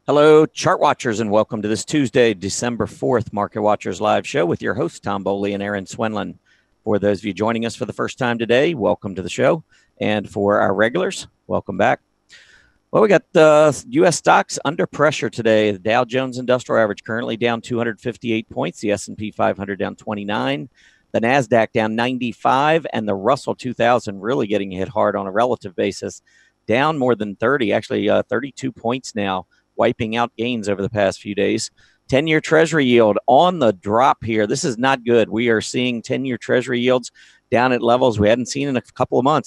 Hello, chart watchers, and welcome to this Tuesday, December 4th Market Watchers live show with your hosts, Tom Bowley and Erin Swenlin. For those of you joining us for the first time today, welcome to the show. And for our regulars, welcome back. Well, we got the U.S. stocks under pressure today. The Dow Jones Industrial Average currently down 258 points. The S&P 500 down 29. The NASDAQ down 95. And the Russell 2000 really getting hit hard on a relative basis, down more than 30, actually 32 points now, wiping out gains over the past few days. 10-year Treasury yield on the drop here. This is not good. We are seeing 10-year Treasury yields down at levels we hadn't seen in a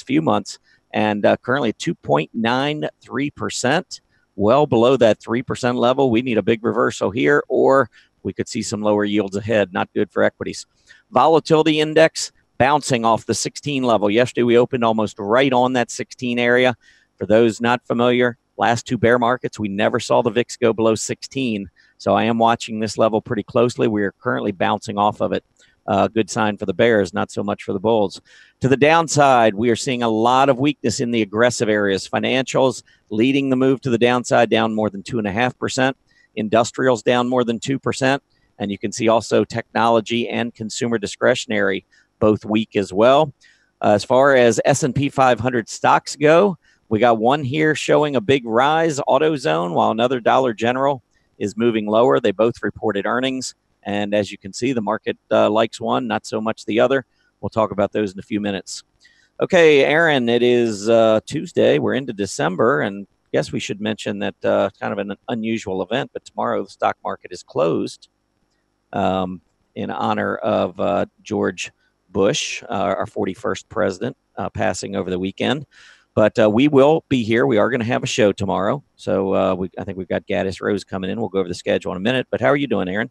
few months, and currently 2.93%, well below that 3% level. We need a big reversal here, or we could see some lower yields ahead. Not good for equities. Volatility index bouncing off the 16 level. Yesterday, we opened almost right on that 16 area. For those not familiar, last two bear markets, we never saw the VIX go below 16. So I am watching this level pretty closely. We are currently bouncing off of it. Good sign for the bears, not so much for the bulls. To the downside, we are seeing a lot of weakness in the aggressive areas. Financials leading the move to the downside, down more than 2.5%. Industrials down more than 2%. And you can see also technology and consumer discretionary both weak as well. As far as S&P 500 stocks go, we got one here showing a big rise, AutoZone, while another Dollar General is moving lower. They both reported earnings. And as you can see, the market likes one, not so much the other. We'll talk about those in a few minutes. Okay, Erin, it is Tuesday. We're into December, and I guess we should mention that kind of an unusual event, but tomorrow the stock market is closed in honor of George Bush, our 41st president, passing over the weekend. But we will be here. We are going to have a show tomorrow. So I think we've got Gaddis Rose coming in. We'll go over the schedule in a minute. But how are you doing, Erin?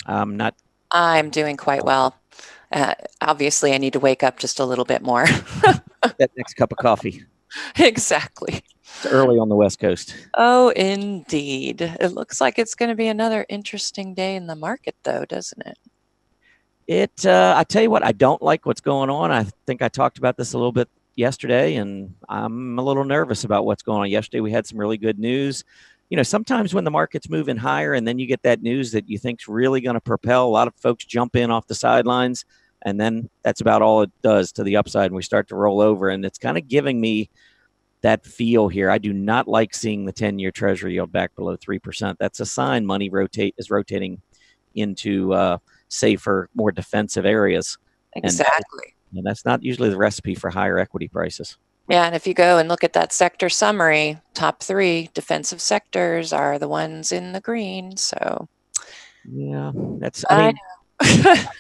I'm doing quite well. Obviously, I need to wake up just a little bit more. That next cup of coffee. Exactly. It's early on the West Coast. Oh, indeed. It looks like it's going to be another interesting day in the market, though, doesn't it? I tell you what, I don't like what's going on. I think I talked about this a little bit yesterday, and I'm a little nervous about what's going on. Yesterday, we had some really good news. You know, sometimes when the market's moving higher and then you get that news that you think's really going to propel, a lot of folks jump in off the sidelines, and then that's about all it does to the upside, and we start to roll over. And it's kind of giving me that feel here. I do not like seeing the 10-year Treasury yield back below 3%. That's a sign money is rotating into safer, more defensive areas. Exactly. And that's not usually the recipe for higher equity prices. Yeah, and if you go and look at that sector summary, top 3 defensive sectors are the ones in the green. So, yeah, I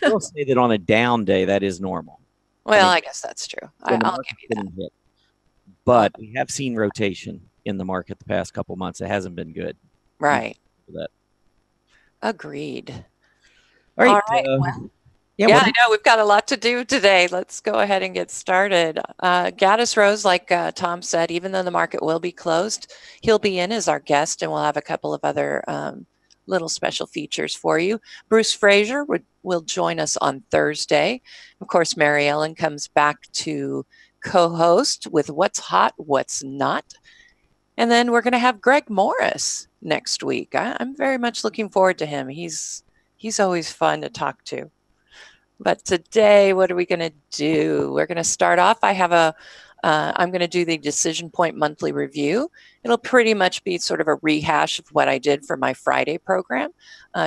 will say that on a down day, that is normal. Well, I guess that's true. I'll give you that. Hit. But we have seen rotation in the market the past couple months. It hasn't been good. Right. Agreed. All right. I know we've got a lot to do today. Let's go ahead and get started. Gaddis Rose, like Tom said, even though the market will be closed, he'll be in as our guest, and we'll have a couple of other little special features for you. Bruce Fraser will join us on Thursday. Of course, Mary Ellen comes back to co-host with What's Hot, What's Not. And then we're going to have Greg Morris next week. I'm very much looking forward to him. He's always fun to talk to. But today, what are we going to do? We're going to start off. I'm going to do the DecisionPoint monthly review. It'll pretty much be sort of a rehash of what I did for my Friday program,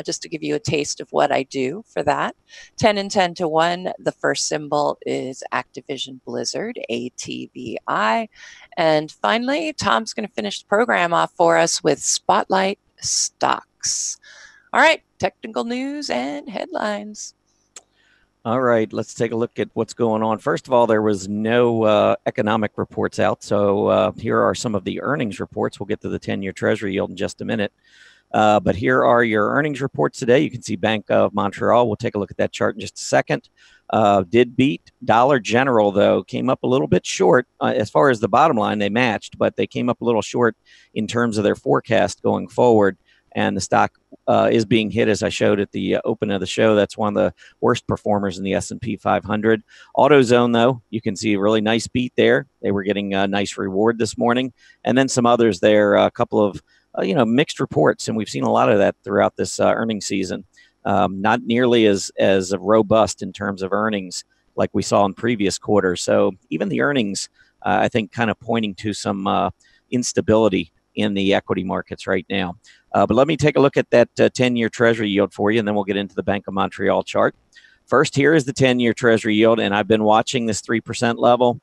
just to give you a taste of what I do for that. 10 and 10 to 1. The first symbol is Activision Blizzard, ATVI. And finally, Tom's going to finish the program off for us with Spotlight Stocks. All right, technical news and headlines. All right, let's take a look at what's going on. First of all, there was no economic reports out. So here are some of the earnings reports. We'll get to the 10-year Treasury yield in just a minute. But here are your earnings reports today. You can see Bank of Montreal. We'll take a look at that chart in just a second. Did beat. Dollar General, though, came up a little bit short. As far as the bottom line, they matched, but they came up a little short in terms of their forecast going forward. And the stock is being hit, as I showed at the open of the show. That's one of the worst performers in the S&P 500. AutoZone, though, you can see a really nice beat there. They were getting a nice reward this morning. And then some others there, a couple of mixed reports, and we've seen a lot of that throughout this earnings season. Not nearly as robust in terms of earnings like we saw in previous quarters. So even the earnings, I think, kind of pointing to some instability in the equity markets right now. But let me take a look at that 10-year Treasury yield for you, and then we'll get into the Bank of Montreal chart. First, here is the 10-year Treasury yield, and I've been watching this 3% level.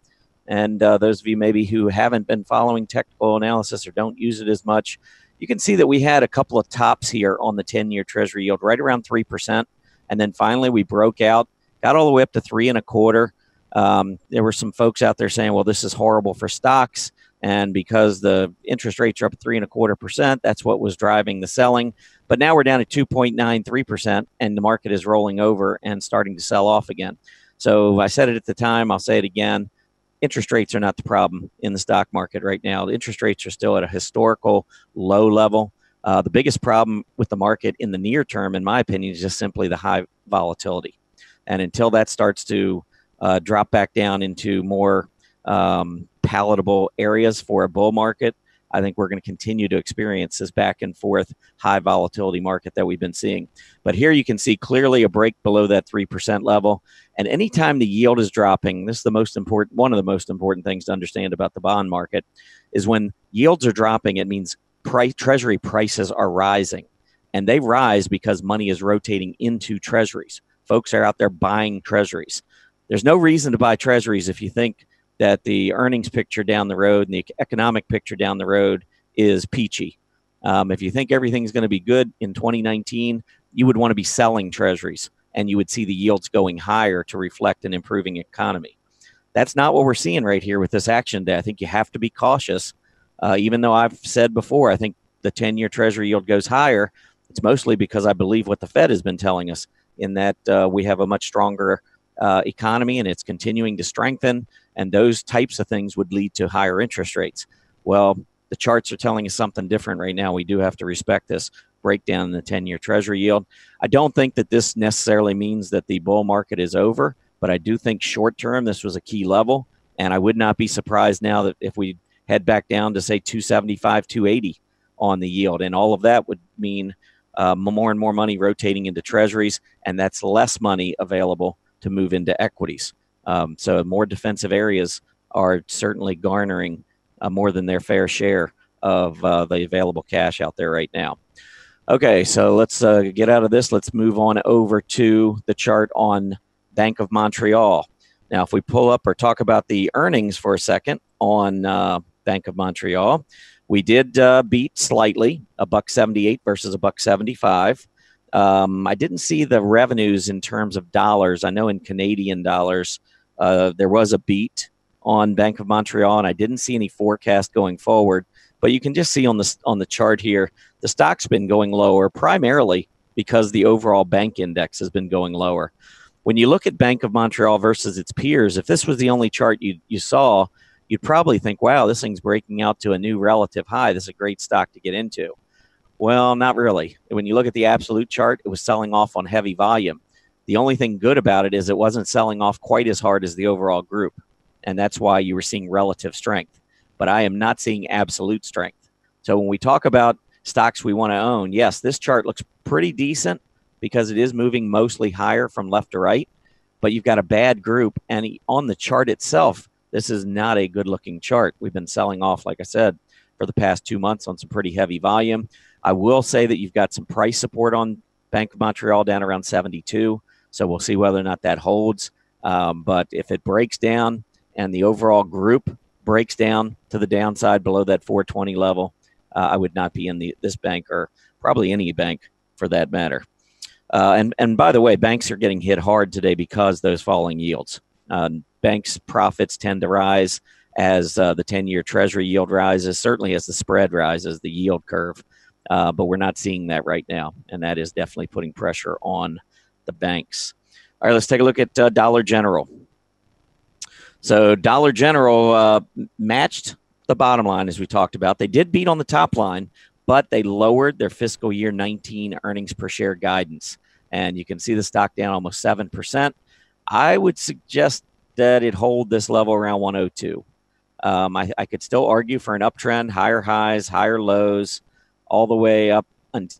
And those of you maybe who haven't been following technical analysis or don't use it as much, you can see that we had a couple of tops here on the 10-year Treasury yield, right around 3%. And then finally, we broke out, got all the way up to 3.25. There were some folks out there saying, well, this is horrible for stocks. And because the interest rates are up 3.25%, that's what was driving the selling. But now we're down at 2.93%, and the market is rolling over and starting to sell off again. So I said it at the time, I'll say it again. Interest rates are not the problem in the stock market right now. The interest rates are still at a historical low level. The biggest problem with the market in the near term, in my opinion, is just simply the high volatility. And until that starts to drop back down into more palatable areas for a bull market, I think we're going to continue to experience this back and forth high volatility market that we've been seeing. But here you can see clearly a break below that 3% level. And anytime the yield is dropping, this is the most important, one of the most important things to understand about the bond market, is when yields are dropping, it means treasury prices are rising. And they rise because money is rotating into treasuries. Folks are out there buying treasuries. There's no reason to buy treasuries if you think that the earnings picture down the road and the economic picture down the road is peachy. If you think everything's going to be good in 2019, you would want to be selling treasuries, and you would see the yields going higher to reflect an improving economy. That's not what we're seeing right here with this action day. I think you have to be cautious. Even though I've said before, I think the 10-year Treasury yield goes higher, it's mostly because I believe what the Fed has been telling us, in that we have a much stronger economy and it's continuing to strengthen, and those types of things would lead to higher interest rates. Well, the charts are telling us something different right now. We do have to respect this breakdown in the 10-year Treasury yield. I don't think that this necessarily means that the bull market is over, but I do think short term this was a key level, and I would not be surprised now that if we head back down to say 275, 280 on the yield, and all of that would mean more and more money rotating into treasuries, and that's less money available to move into equities. So more defensive areas are certainly garnering more than their fair share of the available cash out there right now. Okay, so let's get out of this. Let's move on over to the chart on Bank of Montreal. Now, if we pull up or talk about the earnings for a second on Bank of Montreal, we did beat slightly, $1.78 versus $1.75. I didn't see the revenues in terms of dollars. I know in Canadian dollars, there was a beat on Bank of Montreal, and I didn't see any forecast going forward. But you can just see on the chart here, the stock's been going lower primarily because the overall bank index has been going lower. When you look at Bank of Montreal versus its peers, if this was the only chart you saw, you'd probably think, wow, this thing's breaking out to a new relative high. This is a great stock to get into. Well, not really. When you look at the absolute chart, it was selling off on heavy volume. The only thing good about it is it wasn't selling off quite as hard as the overall group, and that's why you were seeing relative strength. But I am not seeing absolute strength. So when we talk about stocks we want to own, yes, this chart looks pretty decent because it is moving mostly higher from left to right, but you've got a bad group, and on the chart itself, this is not a good-looking chart. We've been selling off, like I said, for the past 2 months on some pretty heavy volume. I will say that you've got some price support on Bank of Montreal down around 72, so we'll see whether or not that holds. But if it breaks down and the overall group breaks down to the downside below that 420 level, I would not be in this bank, or probably any bank for that matter. And by the way, banks are getting hit hard today because those falling yields. Banks' profits tend to rise as the 10-year Treasury yield rises, certainly as the spread rises, the yield curve. But we're not seeing that right now, and that is definitely putting pressure on the banks. All right, let's take a look at Dollar General. So Dollar General matched the bottom line, as we talked about. They did beat on the top line, but they lowered their fiscal year 19 earnings per share guidance. And you can see the stock down almost 7%. I would suggest that it hold this level around 102. I could still argue for an uptrend, higher highs, higher lows, all the way up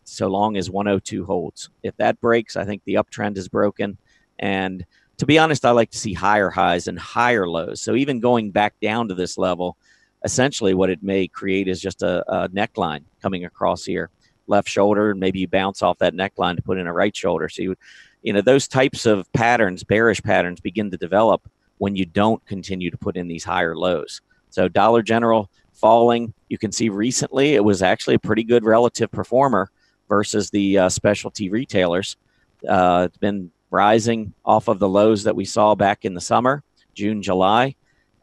so long as 102 holds. If that breaks, I think the uptrend is broken. And to be honest, I like to see higher highs and higher lows. So even going back down to this level, essentially what it may create is just a neckline coming across here, left shoulder, and maybe you bounce off that neckline to put in a right shoulder. So those types of patterns, bearish patterns, begin to develop when you don't continue to put in these higher lows. So Dollar General falling. You can see recently it was actually a pretty good relative performer versus the specialty retailers. It's been rising off of the lows that we saw back in the summer, June, July.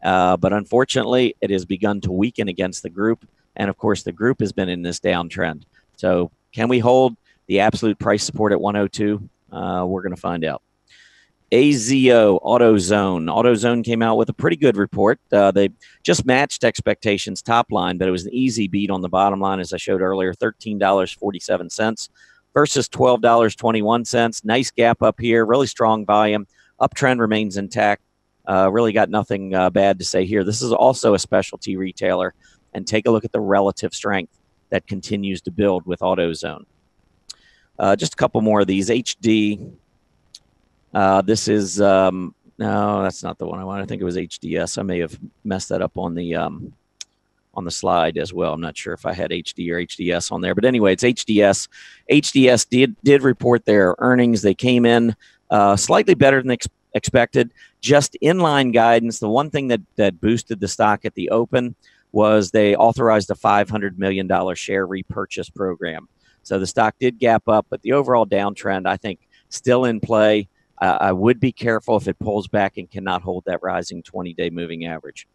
But unfortunately, it has begun to weaken against the group. And of course, the group has been in this downtrend. So can we hold the absolute price support at 102? We're going to find out. AZO, AutoZone. AutoZone came out with a pretty good report. They just matched expectations top line, but it was an easy beat on the bottom line, as I showed earlier, $13.47 versus $12.21. Nice gap up here, really strong volume. Uptrend remains intact. Really got nothing bad to say here. This is also a specialty retailer, and take a look at the relative strength that continues to build with AutoZone. Just a couple more of these. HD. This is no, that's not the one I want. I think it was HDS. I may have messed that up on the slide as well. I'm not sure if I had HD or HDS on there, but anyway, it's HDS. HDS did report their earnings. They came in slightly better than expected, just inline guidance. The one thing that boosted the stock at the open was they authorized a $500 million share repurchase program. So the stock did gap up, but the overall downtrend, I think, still in play. I would be careful if it pulls back and cannot hold that rising 20-day moving average.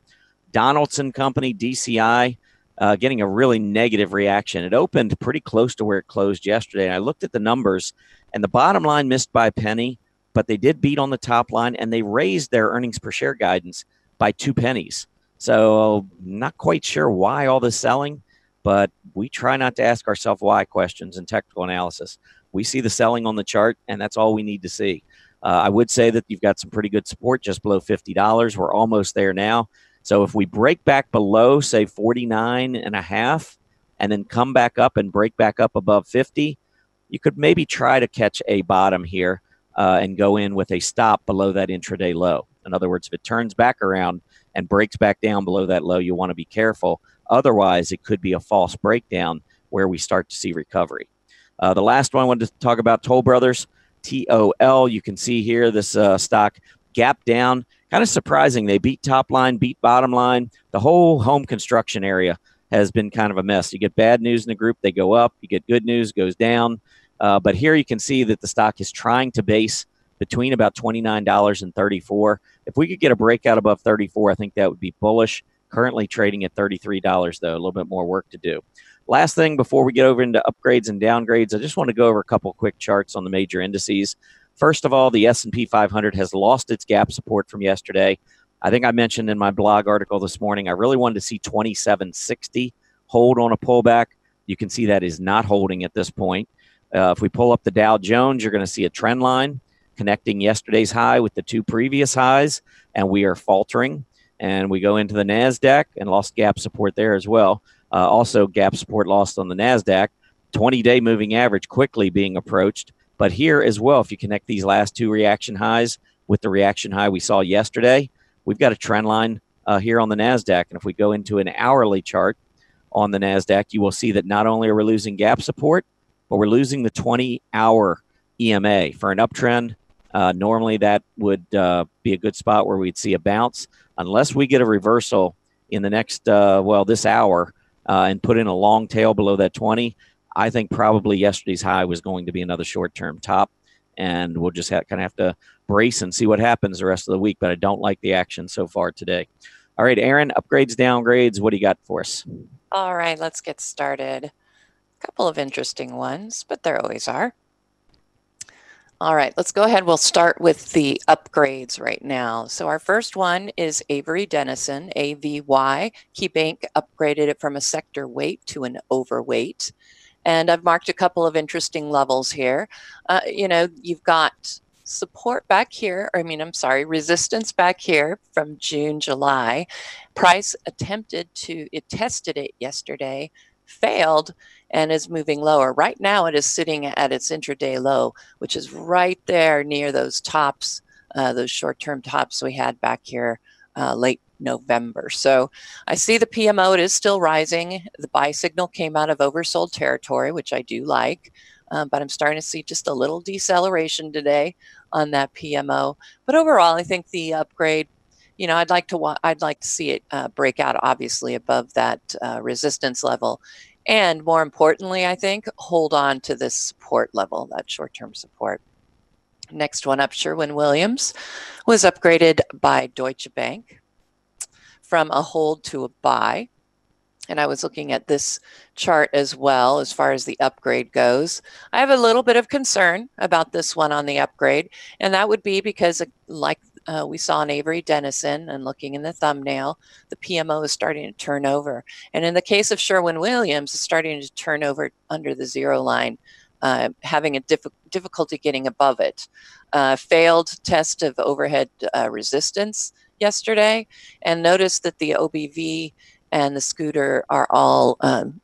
Donaldson Company, DCI, getting a really negative reaction. It opened pretty close to where it closed yesterday. And I looked at the numbers, and the bottom line missed by a penny, but they did beat on the top line, and they raised their earnings per share guidance by 2 pennies. So not quite sure why all this selling, but we try not to ask ourselves why questions in technical analysis. We see the selling on the chart, and that's all we need to see. I would say that you've got some pretty good support just below $50. We're almost there now. So if we break back below, say, 49.5, and then come back up and break back up above 50, you could maybe try to catch a bottom here and go in with a stop below that intraday low. In other words, if it turns back around and breaks back down below that low, you want to be careful. Otherwise, it could be a false breakdown where we start to see recovery. The last one I wanted to talk about, Toll Brothers. TOL, you can see here this stock gap down. Kind of surprising. They beat top line, beat bottom line. The whole home construction area has been kind of a mess. You get bad news in the group, they go up. You get good news, goes down. But here you can see that the stock is trying to base between about $29 and $34. If we could get a breakout above $34, I think that would be bullish. Currently trading at $33, though. A little bit more work to do. Last thing before we get over into upgrades and downgrades, I just want to go over a couple quick charts on the major indices. First of all, the S&P 500 has lost its gap support from yesterday. I think I mentioned in my blog article this morning, I really wanted to see 2760 hold on a pullback. You can see that is not holding at this point. If we pull up the Dow Jones, you're going to see a trend line connecting yesterday's high with the 2 previous highs, and we are faltering. And we go into the NASDAQ and lost gap support there as well. Also, gap support lost on the NASDAQ. 20-day moving average quickly being approached. But here as well, if you connect these last 2 reaction highs with the reaction high we saw yesterday, we've got a trend line here on the NASDAQ. And if we go into an hourly chart on the NASDAQ, you will see that not only are we losing gap support, but we're losing the 20-hour EMA. For an uptrend, normally that would be a good spot where we'd see a bounce. Unless we get a reversal in the next, this hour, and put in a long tail below that 20, I think probably yesterday's high was going to be another short-term top, and we'll just kind of have to brace and see what happens the rest of the week, but I don't like the action so far today. All right, Erin, upgrades, downgrades, what do you got for us? All right, let's get started. A couple of interesting ones, but there always are. All right, let's go ahead. We'll start with the upgrades right now. So our first one is Avery Dennison, AVY. KeyBank upgraded it from a sector weight to an overweight. And I've marked a couple of interesting levels here. You've got support back here, resistance back here from June, July. Price it tested it yesterday, failed, and is moving lower. Right now it is sitting at its intraday low, which is right there near those tops, those short-term tops we had back here late November. So I see the PMO, it is still rising. The buy signal came out of oversold territory, which I do like, but I'm starting to see just a little deceleration today on that PMO. But overall, I think the upgrade, I'd like to see it break out, obviously, above that resistance level. And more importantly, I think, hold on to this support level, that short-term support. Next one up, Sherwin-Williams was upgraded by Deutsche Bank from a hold to a buy. And I was looking at this chart as well as far as the upgrade goes. I have a little bit of concern about this one on the upgrade, and that would be because like we saw in Avery Dennison and looking in the thumbnail, the PMO is starting to turn over. And in the case of Sherwin-Williams, it's starting to turn over under the zero line, having a difficulty getting above it. Failed test of overhead resistance yesterday, and notice that the OBV and the scooter are all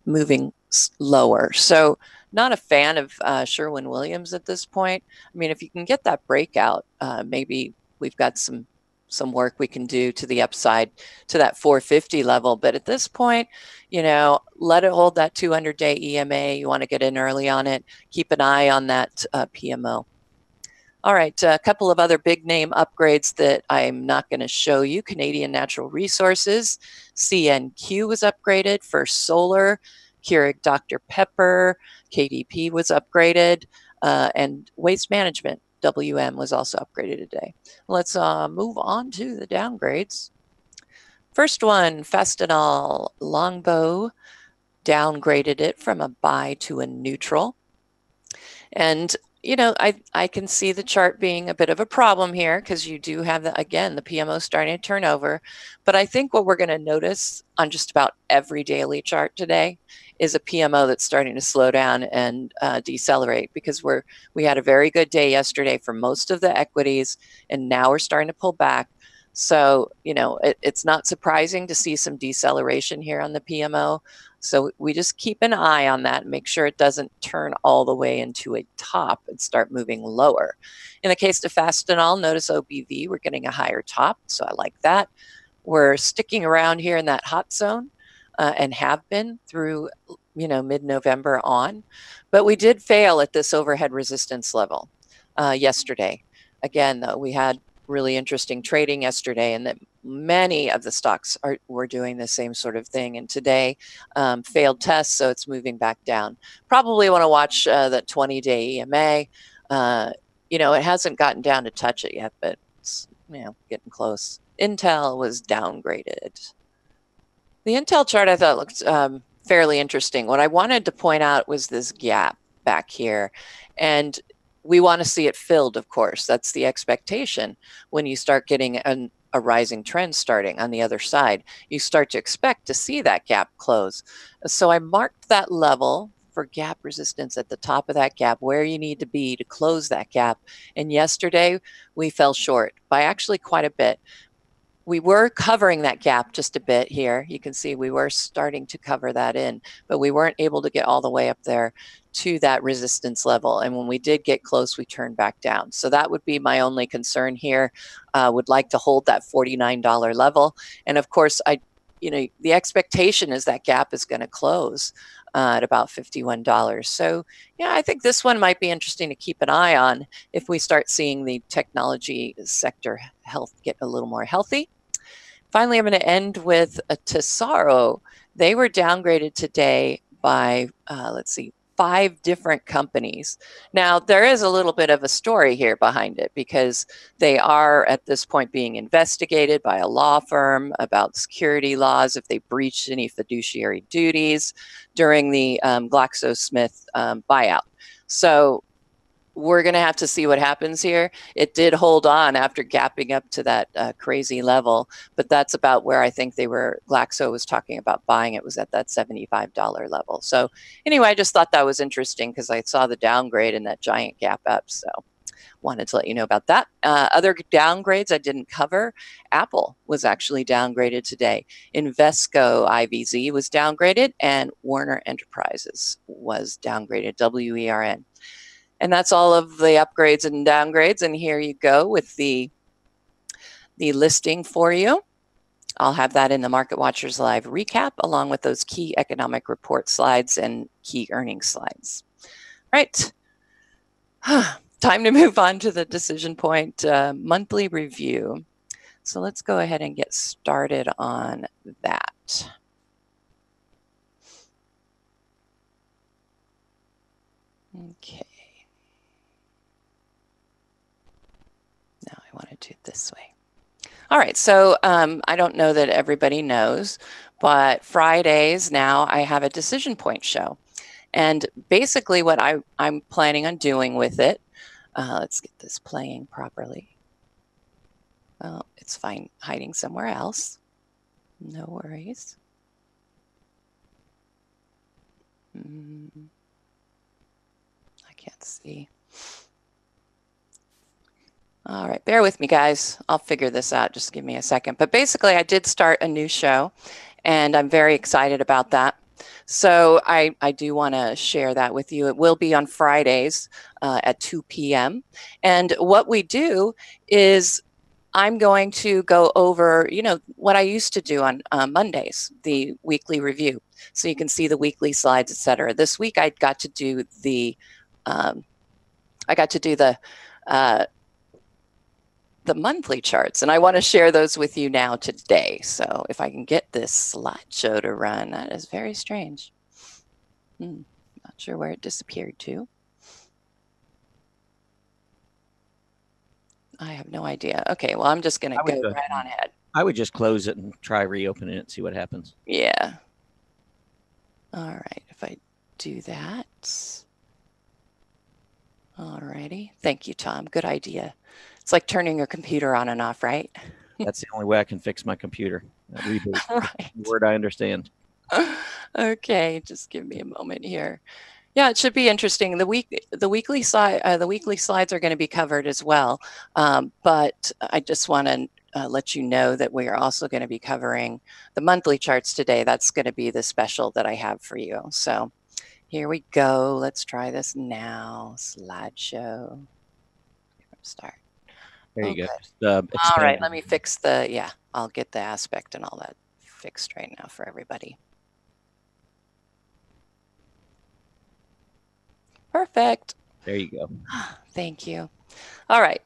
moving lower. So not a fan of Sherwin-Williams at this point. I mean, if you can get that breakout, maybe we've got some work we can do to the upside to that 450 level. But at this point, let it hold that 200-day EMA. You want to get in early on it. Keep an eye on that PMO. All right, a couple of other big name upgrades that I'm not going to show you. Canadian Natural Resources, CNQ was upgraded. First Solar, Keurig Dr. Pepper, KDP was upgraded, and Waste Management, WM, was also upgraded today. Let's move on to the downgrades. First one, Fastenal Longbow downgraded it from a buy to a neutral. And I can see the chart being a bit of a problem here because you do have, again, the PMO starting to turn over. But I think what we're going to notice on just about every daily chart today is a PMO that's starting to slow down and decelerate, because we had a very good day yesterday for most of the equities, and now we're starting to pull back. So, it's not surprising to see some deceleration here on the PMO. So we just keep an eye on that and make sure it doesn't turn all the way into a top and start moving lower. In the case of Fastenal, notice OBV, we're getting a higher top, so I like that. We're sticking around here in that hot zone and have been through, mid-November on. But we did fail at this overhead resistance level yesterday. Again, though, we had really interesting trading yesterday, and that many of the stocks were doing the same sort of thing. And today, failed tests, so it's moving back down. Probably want to watch the 20-day EMA. It hasn't gotten down to touch it yet, but it's getting close. Intel was downgraded. The Intel chart I thought looked fairly interesting. What I wanted to point out was this gap back here, and we want to see it filled, of course. That's the expectation when you start getting a rising trend starting on the other side. You start to expect to see that gap close. So I marked that level for gap resistance at the top of that gap, where you need to be to close that gap. And yesterday, we fell short by actually quite a bit. We were covering that gap just a bit here. You can see we were starting to cover that in, but we weren't able to get all the way up there to that resistance level. And when we did get close, we turned back down. So that would be my only concern here. Would like to hold that $49 level. And of course, the expectation is that gap is going to close at about $51. So I think this one might be interesting to keep an eye on if we start seeing the technology sector health get a little more healthy. Finally, I'm going to end with a Tesaro. They were downgraded today by, 5 different companies. Now, there is a little bit of a story here behind it, because they are at this point being investigated by a law firm about security laws if they breached any fiduciary duties during the GlaxoSmith buyout. So we're going to have to see what happens here. It did hold on after gapping up to that crazy level, but that's about where I think Glaxo was talking about buying. It was at that $75 level. So anyway, I just thought that was interesting because I saw the downgrade and that giant gap up. So wanted to let you know about that. Other downgrades I didn't cover. Apple was actually downgraded today. Invesco IVZ was downgraded, and Warner Enterprises was downgraded, WERN. And that's all of the upgrades and downgrades. And here you go with the listing for you. I'll have that in the Market Watchers Live recap, along with those key economic report slides and key earnings slides. Right. Time to move on to the DecisionPoint monthly review. So let's go ahead and get started on that. Okay. Now I want to do it this way. All right, so I don't know that everybody knows, but Fridays now I have a DecisionPoint show. And basically what I'm planning on doing with it, let's get this playing properly. Oh, it's fine hiding somewhere else. No worries. I can't see. All right, bear with me, guys. I'll figure this out. Just give me a second. But basically, I did start a new show, and I'm very excited about that. So I do want to share that with you. It will be on Fridays at 2 p.m. And what we do is I'm going to go over, what I used to do on Mondays, the weekly review. So you can see the weekly slides, etc. This week I got to do the monthly charts, and I want to share those with you now today. So if I can get this slideshow to run, that is very strange. Not sure where it disappeared to. I have no idea. Okay, well, I'm just going to go right on ahead. I would just close it and try reopening it and see what happens. Yeah. All right, if I do that. All righty. Thank you, Tom. Good idea. It's like turning your computer on and off, right? That's the only way I can fix my computer. Reboot. Right. Word I understand. Okay, just give me a moment here. Yeah, it should be interesting. The weekly slides are going to be covered as well, but I just want to let you know that we are also going to be covering the monthly charts today. That's going to be the special that I have for you. So here we go. Let's try this now. Slideshow. Start. There you go. All right, let me fix I'll get the aspect and all that fixed right now for everybody. Perfect. There you go. Thank you. All right,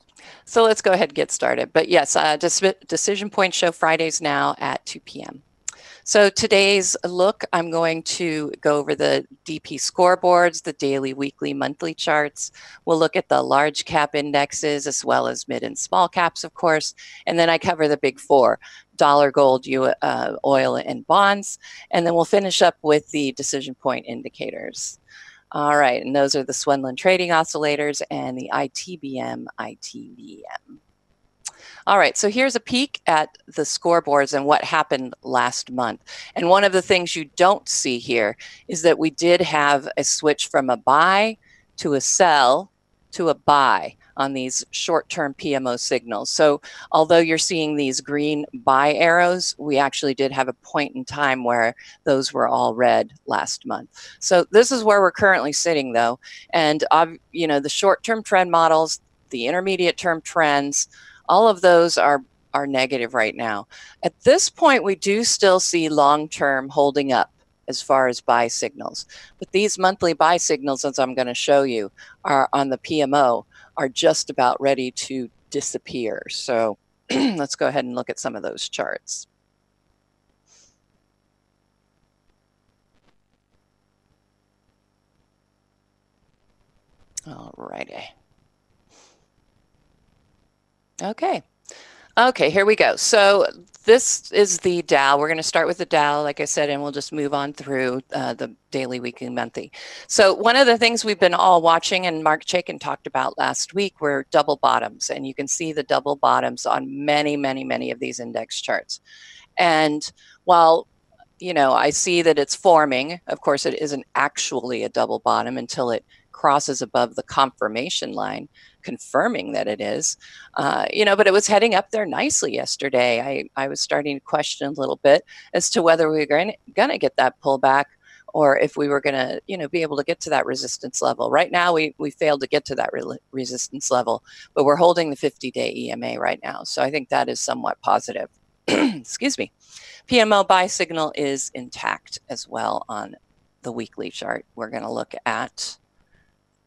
so let's go ahead and get started. But yes, DecisionPoint show Fridays now at 2 p.m. So today's look, I'm going to go over the DP scoreboards, the daily, weekly, monthly charts. We'll look at the large cap indexes as well as mid and small caps, of course. And then I cover the big four: dollar, gold, oil, and bonds. And then we'll finish up with the DecisionPoint indicators. All right, and those are the Swendland trading oscillators and the ITBM. All right, so here's a peek at the scoreboards and what happened last month. And one of the things you don't see here is that we did have a switch from a buy to a sell to a buy on these short-term PMO signals. So although you're seeing these green buy arrows, we actually did have a point in time where those were all red last month. So this is where we're currently sitting, though. And the short-term trend models, the intermediate-term trends, all of those are negative right now. At this point, we do still see long-term holding up as far as buy signals. But these monthly buy signals, as I'm going to show you, are on the PMO, are just about ready to disappear. So let's go ahead and look at some of those charts. All righty. Okay. Okay, here we go. So this is the Dow. We're going to start with the Dow, like I said, and we'll just move on through the daily, weekly, monthly. So one of the things we've been all watching, and Mark Chaikin talked about last week, were double bottoms. And you can see the double bottoms on many, many, many of these index charts. And while I see that it's forming, of course, it isn't actually a double bottom until it crosses above the confirmation line, confirming that it is, but it was heading up there nicely yesterday. I was starting to question a little bit as to whether we were going to get that pullback or if we were going to, be able to get to that resistance level. Right now, we failed to get to that resistance level, but we're holding the 50-day EMA right now. So I think that is somewhat positive. Excuse me. PMO buy signal is intact as well on the weekly chart. We're going to look at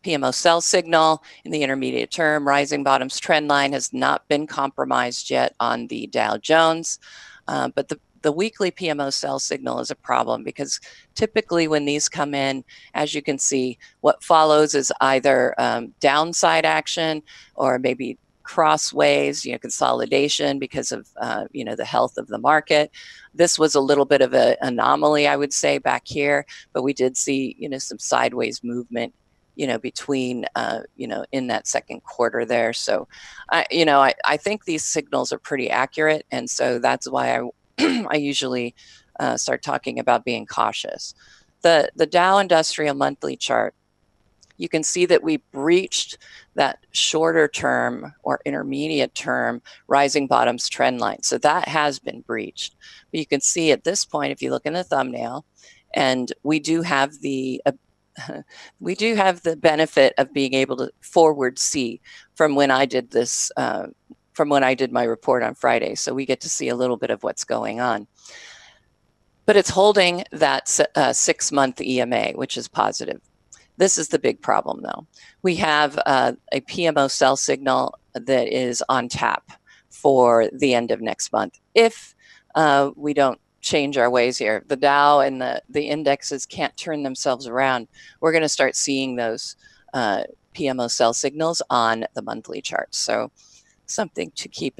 PMO sell signal in the intermediate term. Rising bottoms trend line has not been compromised yet on the Dow Jones, but the weekly PMO sell signal is a problem because typically when these come in, as you can see, what follows is either downside action or maybe crossways, consolidation because of, the health of the market. This was a little bit of an anomaly, I would say, back here, but we did see, some sideways movement, between, in that second quarter there. So, I think these signals are pretty accurate. And so that's why I usually start talking about being cautious. The Dow Industrial Monthly chart, you can see that we breached that shorter term or intermediate term rising bottoms trend line. So that has been breached. But you can see at this point, if you look in the thumbnail, and we do have the benefit of being able to forward see from when I did this, from when I did my report on Friday. So we get to see a little bit of what's going on. But it's holding that 6-month EMA, which is positive. This is the big problem, though. We have a PMO sell signal that is on tap for the end of next month. If we don't change our ways here, the Dow and the indexes can't turn themselves around, we're going to start seeing those PMO sell signals on the monthly charts. So something to keep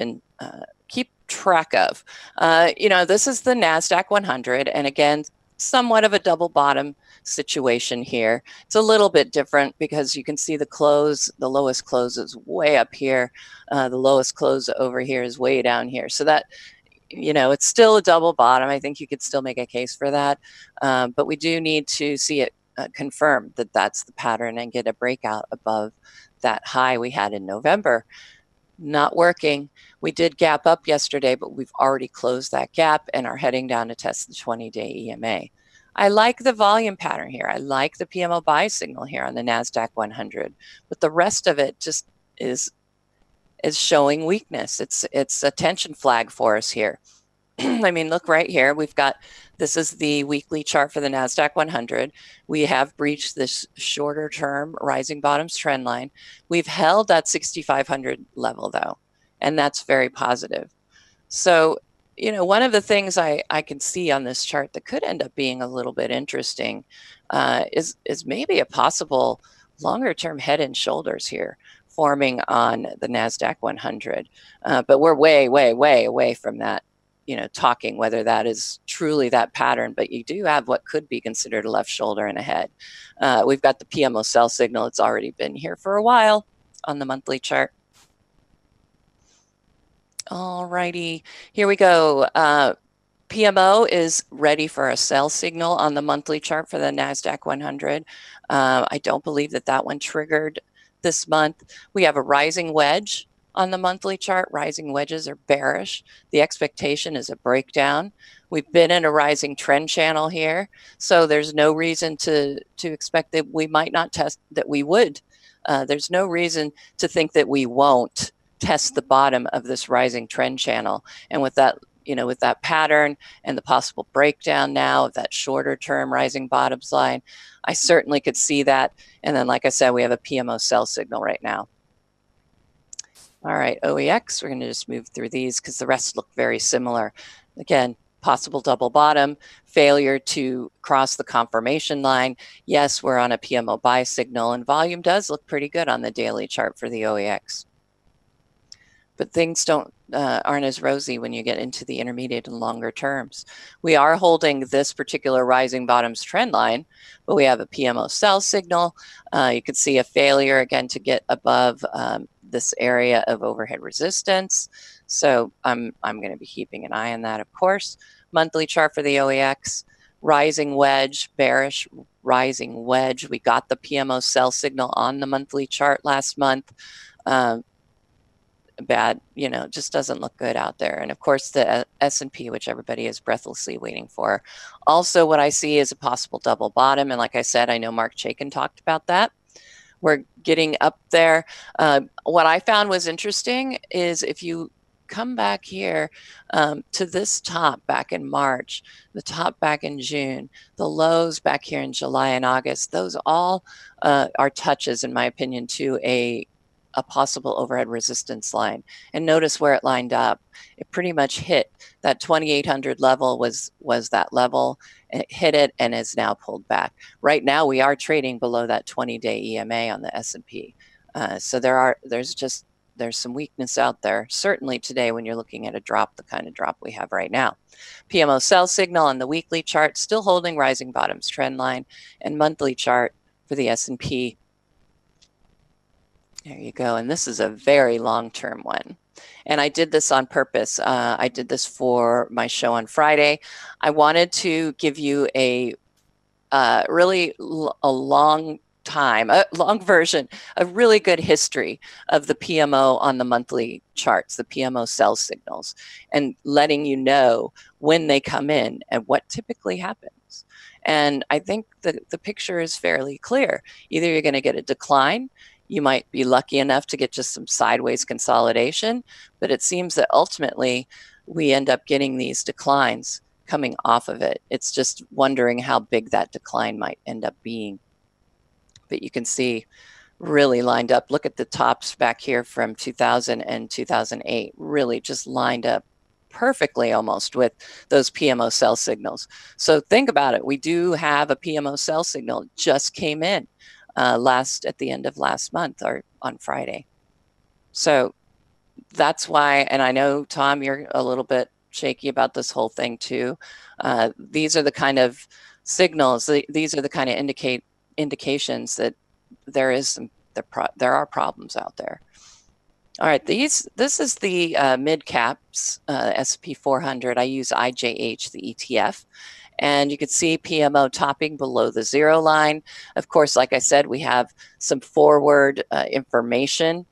track of. This is the NASDAQ 100, and again, somewhat of a double bottom situation here. It's a little bit different because you can see the close, the lowest close is way up here. The lowest close over here is way down here. So that, it's still a double bottom. I think you could still make a case for that. But we do need to see it confirm that that's the pattern and get a breakout above that high we had in November. Not working. We did gap up yesterday, but we've already closed that gap and are heading down to test the 20-day EMA. I like the volume pattern here. I like the PMO buy signal here on the NASDAQ 100, but the rest of it just is showing weakness. It's a tension flag for us here. I mean, look right here. We've got, this is the weekly chart for the NASDAQ 100. We have breached this shorter term rising bottoms trend line. We've held that 6,500 level though, and that's very positive. So, one of the things I can see on this chart that could end up being a little bit interesting is maybe a possible longer term head and shoulders here forming on the NASDAQ 100. But we're way, way, way away from that, talking whether that is truly that pattern, but you do have what could be considered a left shoulder and a head. We've got the PMO sell signal. It's already been here for a while on the monthly chart. All righty, here we go. PMO is ready for a sell signal on the monthly chart for the NASDAQ 100. I don't believe that one triggered this month. We have a rising wedge on the monthly chart. Rising wedges are bearish. The expectation is a breakdown. We've been in a rising trend channel here, so there's no reason to expect that we might not test, that we would. There's no reason to think that we won't test the bottom of this rising trend channel. And with that, with that pattern and the possible breakdown now of that shorter term rising bottoms line, I certainly could see that. And then, like I said, we have a PMO sell signal right now. All right, OEX, we're going to just move through these because the rest look very similar. Again, possible double bottom, failure to cross the confirmation line. Yes, we're on a PMO buy signal, and volume does look pretty good on the daily chart for the OEX. but things aren't as rosy when you get into the intermediate and longer terms. We are holding this particular rising bottoms trend line, but we have a PMO sell signal. You can see a failure again to get above this area of overhead resistance. So I'm going to be keeping an eye on that, of course. Monthly chart for the OEX, rising wedge, bearish rising wedge. We got the PMO sell signal on the monthly chart last month. Bad, just doesn't look good out there. And of course the S&P, which everybody is breathlessly waiting for. Also what I see is a possible double bottom. And like I said, I know Mark Chaikin talked about that. We're getting up there. What I found was interesting is if you come back here to this top back in March, the top back in June, the lows back here in July and August, those all are touches, in my opinion, to a possible overhead resistance line. And notice where it lined up. It pretty much hit that 2,800 level was that level. It hit it and is now pulled back. Right now we are trading below that 20-day EMA on the S&P. So there's some weakness out there, certainly today when you're looking at a drop, the kind of drop we have right now. PMO sell signal on the weekly chart, still holding rising bottoms trend line, and monthly chart for the S&P. There you go. And this is a very long-term one. And I did this on purpose. I did this for my show on Friday. I wanted to give you a really long version, a really good history of the PMO on the monthly charts, the PMO sell signals, and letting you know when they come in and what typically happens. And I think the picture is fairly clear. Either you're going to get a decline, you might be lucky enough to get just some sideways consolidation, but it seems that ultimately we end up getting these declines coming off of it. It's just wondering how big that decline might end up being. But you can see really lined up. Look at the tops back here from 2000 and 2008, really just lined up perfectly almost with those PMO sell signals. So think about it. We do have a PMO sell signal, just came in at the end of last month or on Friday. So that's why, and I know, Tom, you're a little bit shaky about this whole thing too. These are the kind of signals, these are the kind of indications that there are problems out there. All right, this is the mid caps S&P 400. I use IJH, the ETF. And you can see PMO topping below the zero line. Of course, like I said, we have some forward information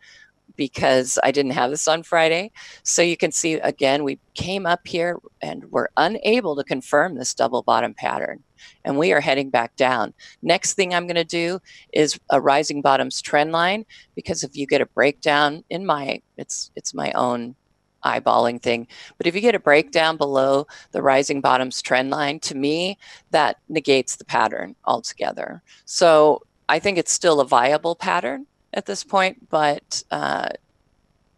because I didn't have this on Friday. So you can see, again, we came up here and were unable to confirm this double bottom pattern. And we are heading back down. Next thing I'm going to do is a rising bottoms trend line, because if you get a breakdown in it's my own eyeballing thing, but if you get a breakdown below the rising bottoms trend line, to me, that negates the pattern altogether. So I think it's still a viable pattern at this point, but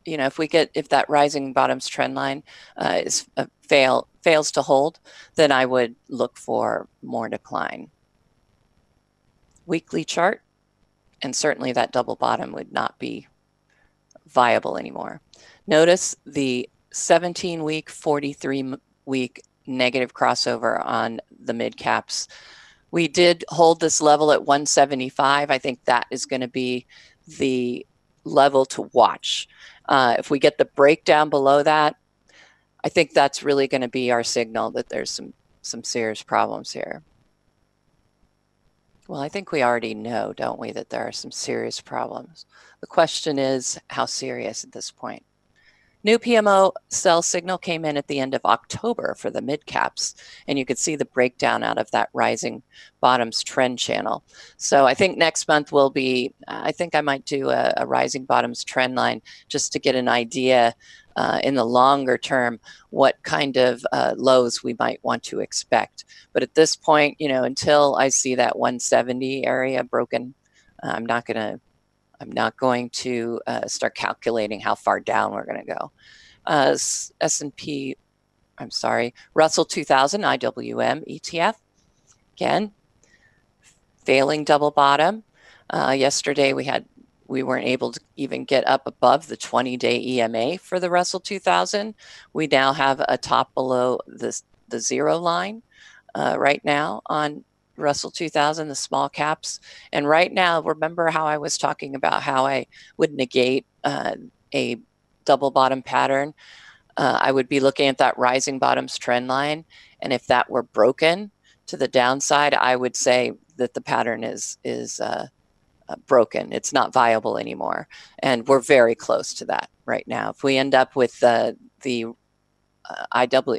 if that rising bottoms trend line fails to hold, then I would look for more decline. Weekly chart, and certainly that double bottom would not be viable anymore. Notice the 17-week, 43-week negative crossover on the mid caps. We did hold this level at 175. I think that is going to be the level to watch. If we get the breakdown below that, I think that's really going to be our signal that there's some serious problems here. Well, I think we already know, don't we, that there are some serious problems. The question is, how serious at this point? New PMO sell signal came in at the end of October for the mid caps, and you could see the breakdown out of that rising bottoms trend channel. So I think next month will be, I think I might do a rising bottoms trend line just to get an idea in the longer term what kind of lows we might want to expect. But at this point, until I see that 170 area broken, I'm not going to start calculating how far down we're going to go. Russell 2000 IWM ETF. Again, failing double bottom. Yesterday we had we weren't able to even get up above the 20-day EMA for the Russell 2000. We now have a top below the zero line right now on Russell 2000, the small caps. And right now, remember how I was talking about how I would negate a double bottom pattern? I would be looking at that rising bottoms trend line. And if that were broken to the downside, I would say that the pattern is broken. It's not viable anymore. And we're very close to that right now. If we end up with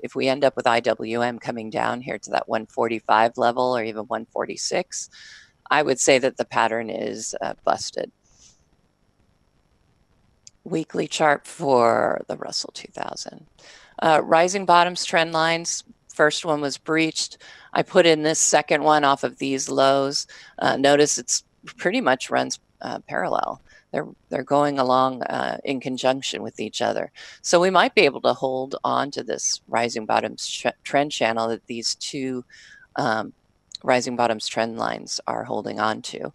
if we end up with IWM coming down here to that 145 level or even 146, I would say that the pattern is busted. Weekly chart for the Russell 2000. Rising bottoms trend lines. First one was breached. I put in this second one off of these lows. Notice it's pretty much runs parallel. They're going along in conjunction with each other. So we might be able to hold on to this rising bottoms trend channel that these two rising bottoms trend lines are holding on to.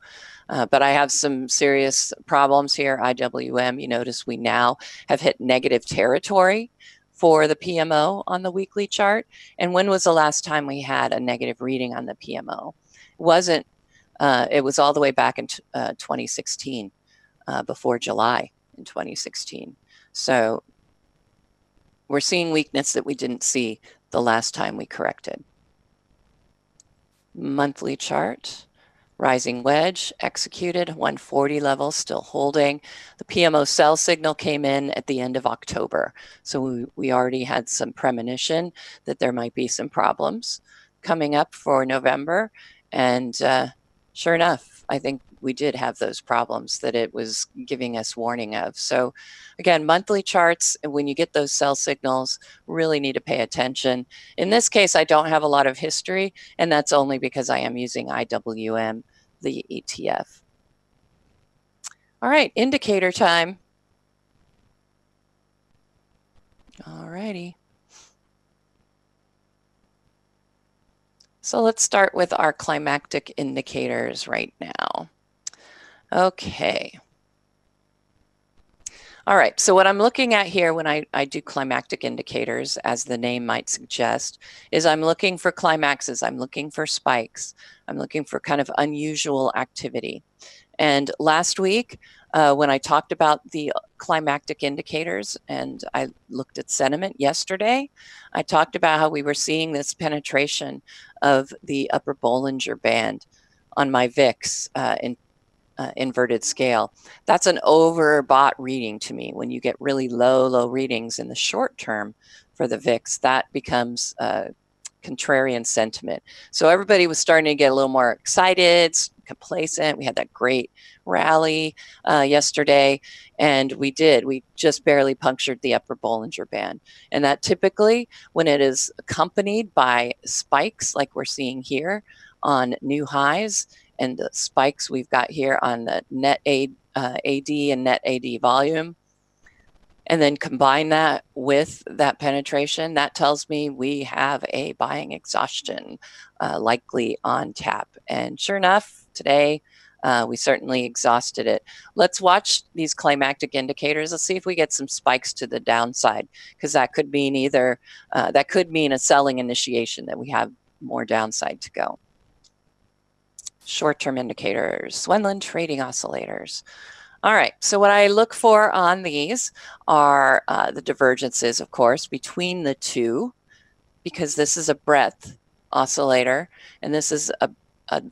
But I have some serious problems here. IWM, you notice we now have hit negative territory for the PMO on the weekly chart. And when was the last time we had a negative reading on the PMO? It was all the way back in 2016, before July in 2016. So we're seeing weakness that we didn't see the last time we corrected. Monthly chart, rising wedge, executed, 140 level, still holding. The PMO sell signal came in at the end of October. So we already had some premonition that there might be some problems coming up for November. And sure enough, I think we did have those problems that it was giving us warning of. So again, monthly charts, when you get those sell signals, really need to pay attention. In this case, I don't have a lot of history, and that's only because I am using IWM, the ETF. All right, indicator time. All righty. So let's start with our climactic indicators right now. Okay. All right, so what I'm looking at here when I do climactic indicators, as the name might suggest, is I'm looking for climaxes, I'm looking for spikes, I'm looking for kind of unusual activity. And last week, when I talked about the climactic indicators and I looked at sentiment yesterday, I talked about how we were seeing this penetration of the upper Bollinger Band on my VIX in inverted scale. That's an overbought reading to me. When you get really low readings in the short term for the VIX, that becomes contrarian sentiment. So everybody was starting to get a little more excited, complacent. We had that great rally yesterday, and we just barely punctured the upper Bollinger Band. And that typically, when it is accompanied by spikes like we're seeing here on new highs, and the spikes we've got here on the net AD and net AD volume, and then combine that with that penetration, that tells me we have a buying exhaustion likely on tap. And sure enough, today we certainly exhausted it. Let's watch these climactic indicators. Let's see if we get some spikes to the downside, because that could mean that could mean a selling initiation, that we have more downside to go. Short-term indicators, Swinland trading oscillators. All right, so what I look for on these are the divergences, of course, between the two, because this is a breadth oscillator and this is a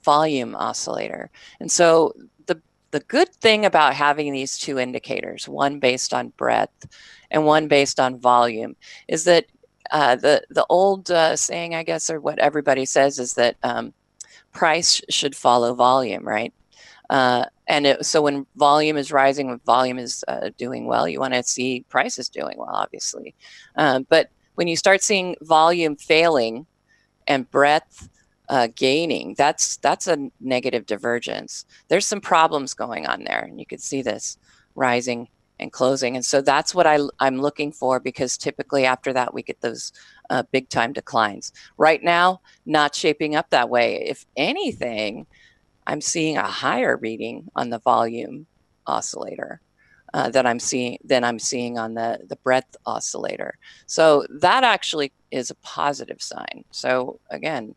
volume oscillator. And so the good thing about having these two indicators, one based on breadth and one based on volume, is that the old saying, I guess, or what everybody says, is that price should follow volume, right? So when volume is rising, when volume is doing well, you want to see prices doing well, obviously. But when you start seeing volume failing and breadth gaining, that's a negative divergence. There's some problems going on there, and you can see this rising and closing. And so that's what I'm looking for, because typically after that we get those big time declines. Right now, not shaping up that way. If anything, I'm seeing a higher reading on the volume oscillator that I'm seeing on the breadth oscillator. So that actually is a positive sign. So again,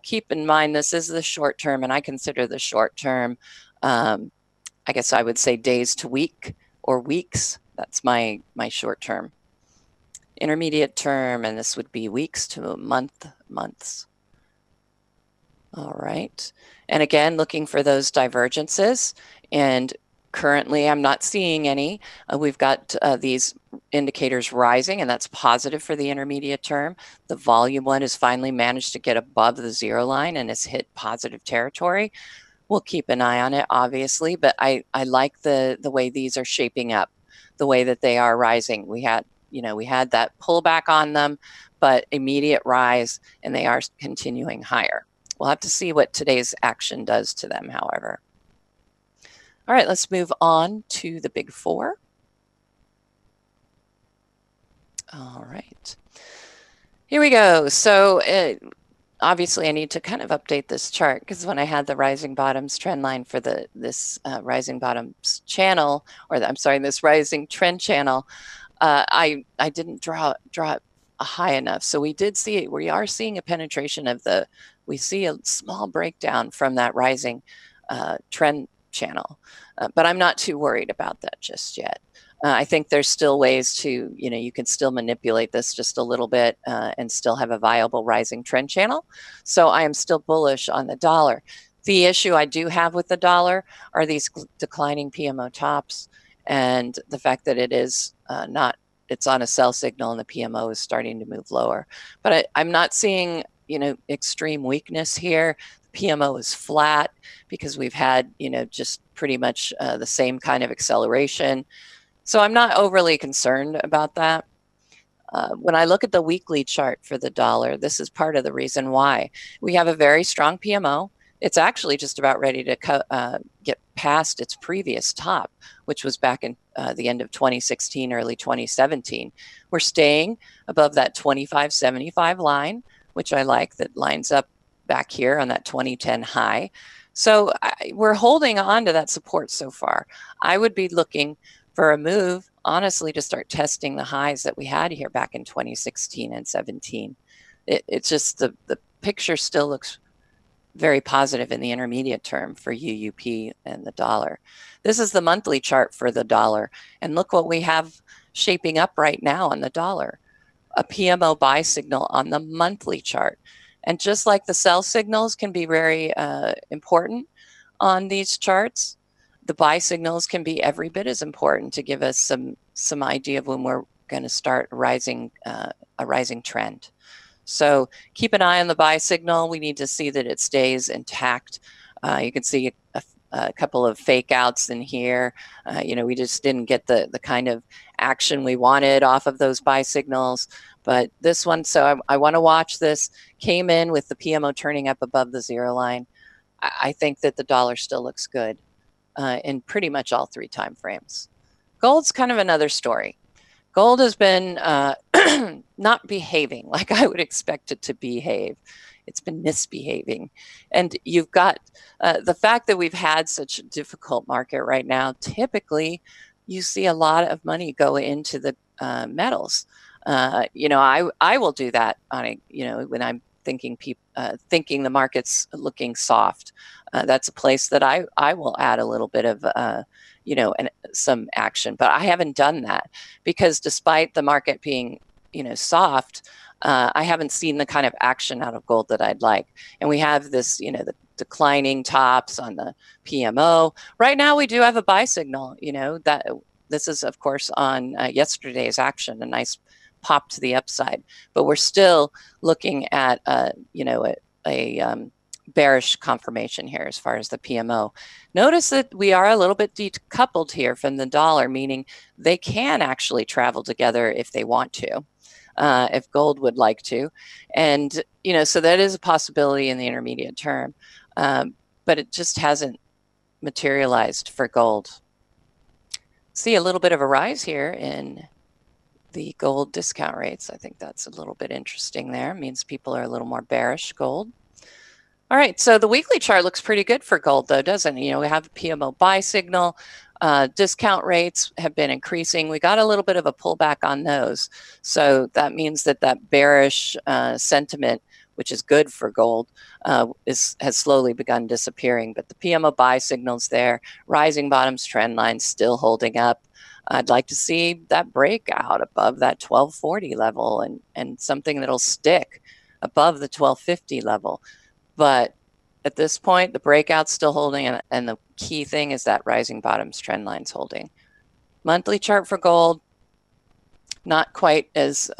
keep in mind this is the short term, and I consider the short term, I guess I would say days to week or weeks. That's my short term. Intermediate term, and this would be weeks to months. All right. And again, looking for those divergences. And currently, I'm not seeing any. We've got these indicators rising, and that's positive for the intermediate term. The volume one has finally managed to get above the 0 line and has hit positive territory. We'll keep an eye on it, obviously, but I like the way these are shaping up, the way that they are rising. We had that pullback on them, but immediate rise, and they are continuing higher. We'll have to see what today's action does to them, however. All right, let's move on to the big four. All right. Here we go. So obviously I need to kind of update this chart, because when I had the rising bottoms trend line for this rising bottoms channel, or I'm sorry, this rising trend channel, I didn't draw it high enough. So we are seeing a penetration of we see a small breakdown from that rising trend channel, but I'm not too worried about that just yet. I think there's still ways to, you can still manipulate this just a little bit and still have a viable rising trend channel. So I am still bullish on the dollar. The issue I do have with the dollar are these declining PMO tops, and the fact that it is it's on a sell signal and the PMO is starting to move lower. But I'm not seeing, extreme weakness here. The PMO is flat because we've had, just pretty much the same kind of acceleration. So I'm not overly concerned about that. When I look at the weekly chart for the dollar, this is part of the reason why. We have a very strong PMO. It's actually just about ready to get past its previous top, which was back in the end of 2016, early 2017. We're staying above that 25.75 line, which I like, that lines up back here on that 2010 high. So we're holding on to that support so far. I would be looking for a move, honestly, to start testing the highs that we had here back in 2016 and 17. It's just the picture still looks very positive in the intermediate term for UUP and the dollar. This is the monthly chart for the dollar, and look what we have shaping up right now on the dollar. A PMO buy signal on the monthly chart. And just like the sell signals can be very important on these charts, the buy signals can be every bit as important to give us some idea of when we're going to start a rising trend. So keep an eye on the buy signal. We need to see that it stays intact. You can see a couple of fake outs in here. We just didn't get the kind of action we wanted off of those buy signals. But this one, so I want to watch this. Came in with the PMO turning up above the 0 line. I think that the dollar still looks good in pretty much all 3 time frames. Gold's kind of another story. Gold has been not behaving like I would expect it to behave. It's been misbehaving. And you've got the fact that we've had such a difficult market right now. Typically, you see a lot of money go into the metals. I will do that on when I'm thinking the market's looking soft. That's a place that I will add a little bit of some action, but I haven't done that because despite the market being soft, I haven't seen the kind of action out of gold that I'd like. And we have this the declining tops on the PMO. Right now we do have a buy signal, that this is of course on yesterday's action, a nice pop to the upside, but we're still looking at a bearish confirmation here as far as the PMO. Notice that we are a little bit decoupled here from the dollar, meaning they can actually travel together if they want to, if gold would like to. And, so that is a possibility in the intermediate term, but it just hasn't materialized for gold. See a little bit of a rise here in the gold discount rates. I think that's a little bit interesting there. It means people are a little more bearish gold. All right, so the weekly chart looks pretty good for gold, though, doesn't it? We have a PMO buy signal. Discount rates have been increasing. We got a little bit of a pullback on those. So that means that bearish sentiment, which is good for gold, has slowly begun disappearing. But the PMO buy signal's there. Rising bottoms trend line still holding up. I'd like to see that breakout above that 1240 level and something that'll stick above the 1250 level. But at this point, the breakout's still holding, and the key thing is that rising bottoms trend line's holding. Monthly chart for gold, not quite as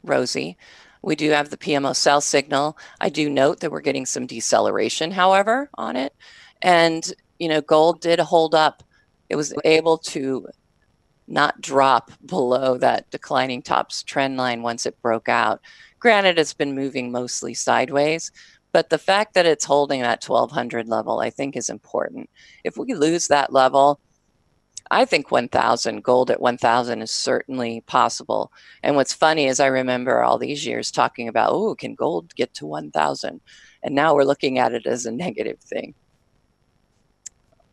rosy. We do have the PMO sell signal. I do note that we're getting some deceleration, however, on it. And, you know, gold did hold up. It was able to not drop below that declining tops trend line once it broke out. Granted, it's been moving mostly sideways, but the fact that it's holding that 1200 level, I think, is important. If we lose that level, I think 1,000, gold at 1,000 is certainly possible. And what's funny is I remember all these years talking about, oh, can gold get to 1,000? And now we're looking at it as a negative thing.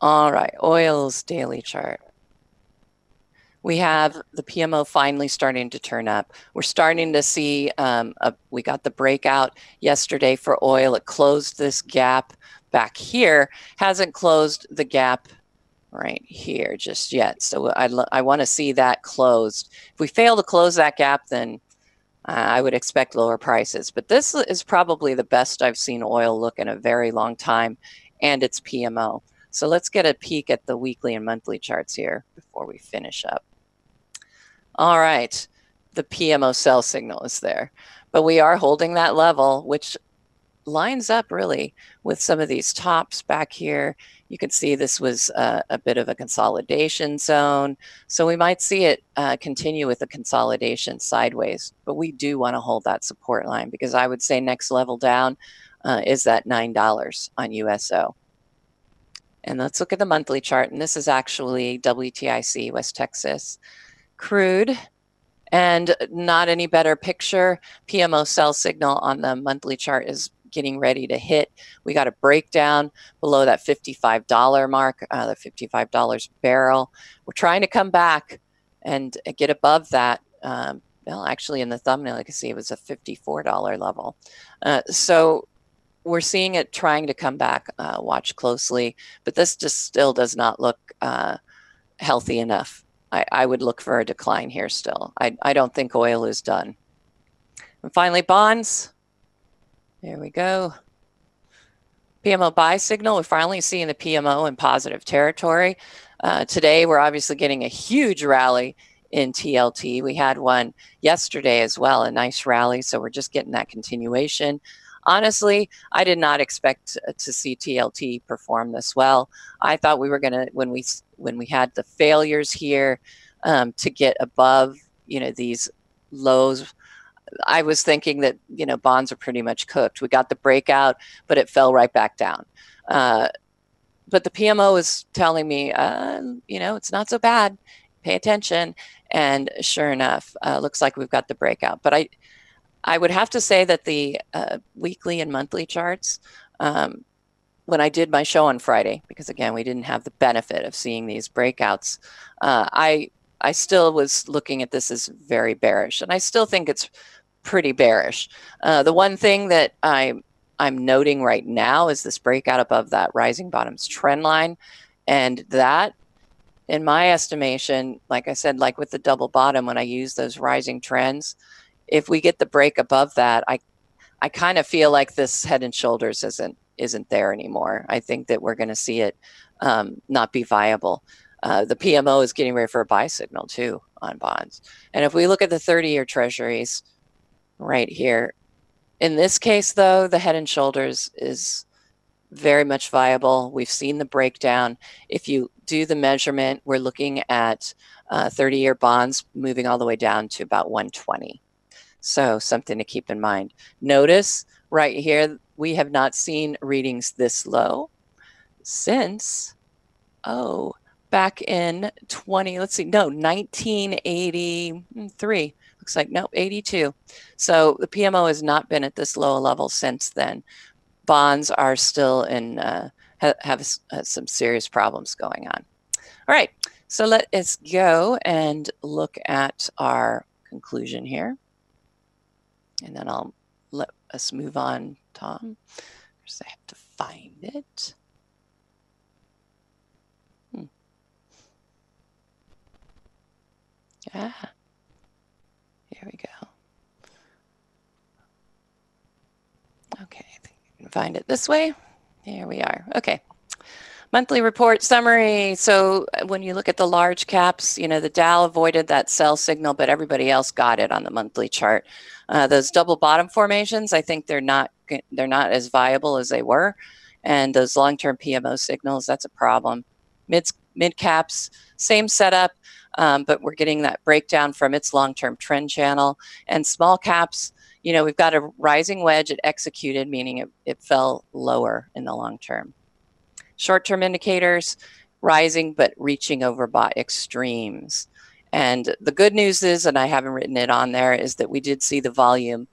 All right, oil's daily chart. We have the PMO finally starting to turn up. We're starting to see, we got the breakout yesterday for oil. It closed this gap back here, hasn't closed the gap right here just yet. So I want to see that closed. If we fail to close that gap, then I would expect lower prices. But this is probably the best I've seen oil look in a very long time, and it's PMO. So let's get a peek at the weekly and monthly charts here before we finish up. All right, the PMO sell signal is there, but we are holding that level, which lines up really with some of these tops back here. You can see this was a bit of a consolidation zone. So we might see it continue with the consolidation sideways, but we do want to hold that support line because I would say next level down is that $9 on USO. And let's look at the monthly chart. And this is actually WTIC, West Texas crude. And not any better picture. PMO sell signal on the monthly chart is getting ready to hit. We got a breakdown below that $55 mark, the $55 barrel. We're trying to come back and get above that. Well, actually in the thumbnail, you can see it was a $54 level. So we're seeing it trying to come back. Watch closely, but this just still does not look healthy enough. I would look for a decline here still. I don't think oil is done. And finally, bonds. There we go. PMO buy signal. We're finally seeing the PMO in positive territory. Today, we're obviously getting a huge rally in TLT. We had one yesterday as well, a nice rally. So we're just getting that continuation. Honestly, I did not expect to see TLT perform this well. I thought we were going to, when we had the failures here to get above, you know, these lows, I was thinking that, you know, bonds are pretty much cooked. We got the breakout, but it fell right back down. But the PMO is telling me, you know, it's not so bad. Pay attention. And sure enough, looks like we've got the breakout. But I would have to say that the weekly and monthly charts, when I did my show on Friday, because again, we didn't have the benefit of seeing these breakouts, I still was looking at this as very bearish, and I still think it's pretty bearish. The one thing that I'm noting right now is this breakout above that rising bottoms trend line, and that, in my estimation, like I said, like with the double bottom, when I use those rising trends, if we get the break above that, I kind of feel like this head and shoulders isn't there anymore. I think that we're going to see it not be viable. The PMO is getting ready for a buy signal too on bonds. And if we look at the 30-year treasuries right here, in this case, though, the head and shoulders is very much viable. We've seen the breakdown. If you do the measurement, we're looking at 30-year bonds moving all the way down to about 120. So something to keep in mind. Notice right here, we have not seen readings this low since, back in 1983. Looks like, nope, 82. So the PMO has not been at this low level since then. Bonds are still in, have some serious problems going on. All right, so let us go and look at our conclusion here. And then I'll let us move on, Tom, because I have to find it. Ah, here we go. Okay, I think I can find it this way. Here we are. Okay. Monthly report summary. So when you look at the large caps, you know, the Dow avoided that sell signal, but everybody else got it on the monthly chart. Those double bottom formations, I think they're not as viable as they were. And those long-term PMO signals, that's a problem. Mid caps, same setup, but we're getting that breakdown from its long-term trend channel. And small caps, you know, we've got a rising wedge. It executed, meaning it fell lower in the long term. Short-term indicators rising, but reaching overbought extremes. And the good news is, and I haven't written it on there, is that we did see the volume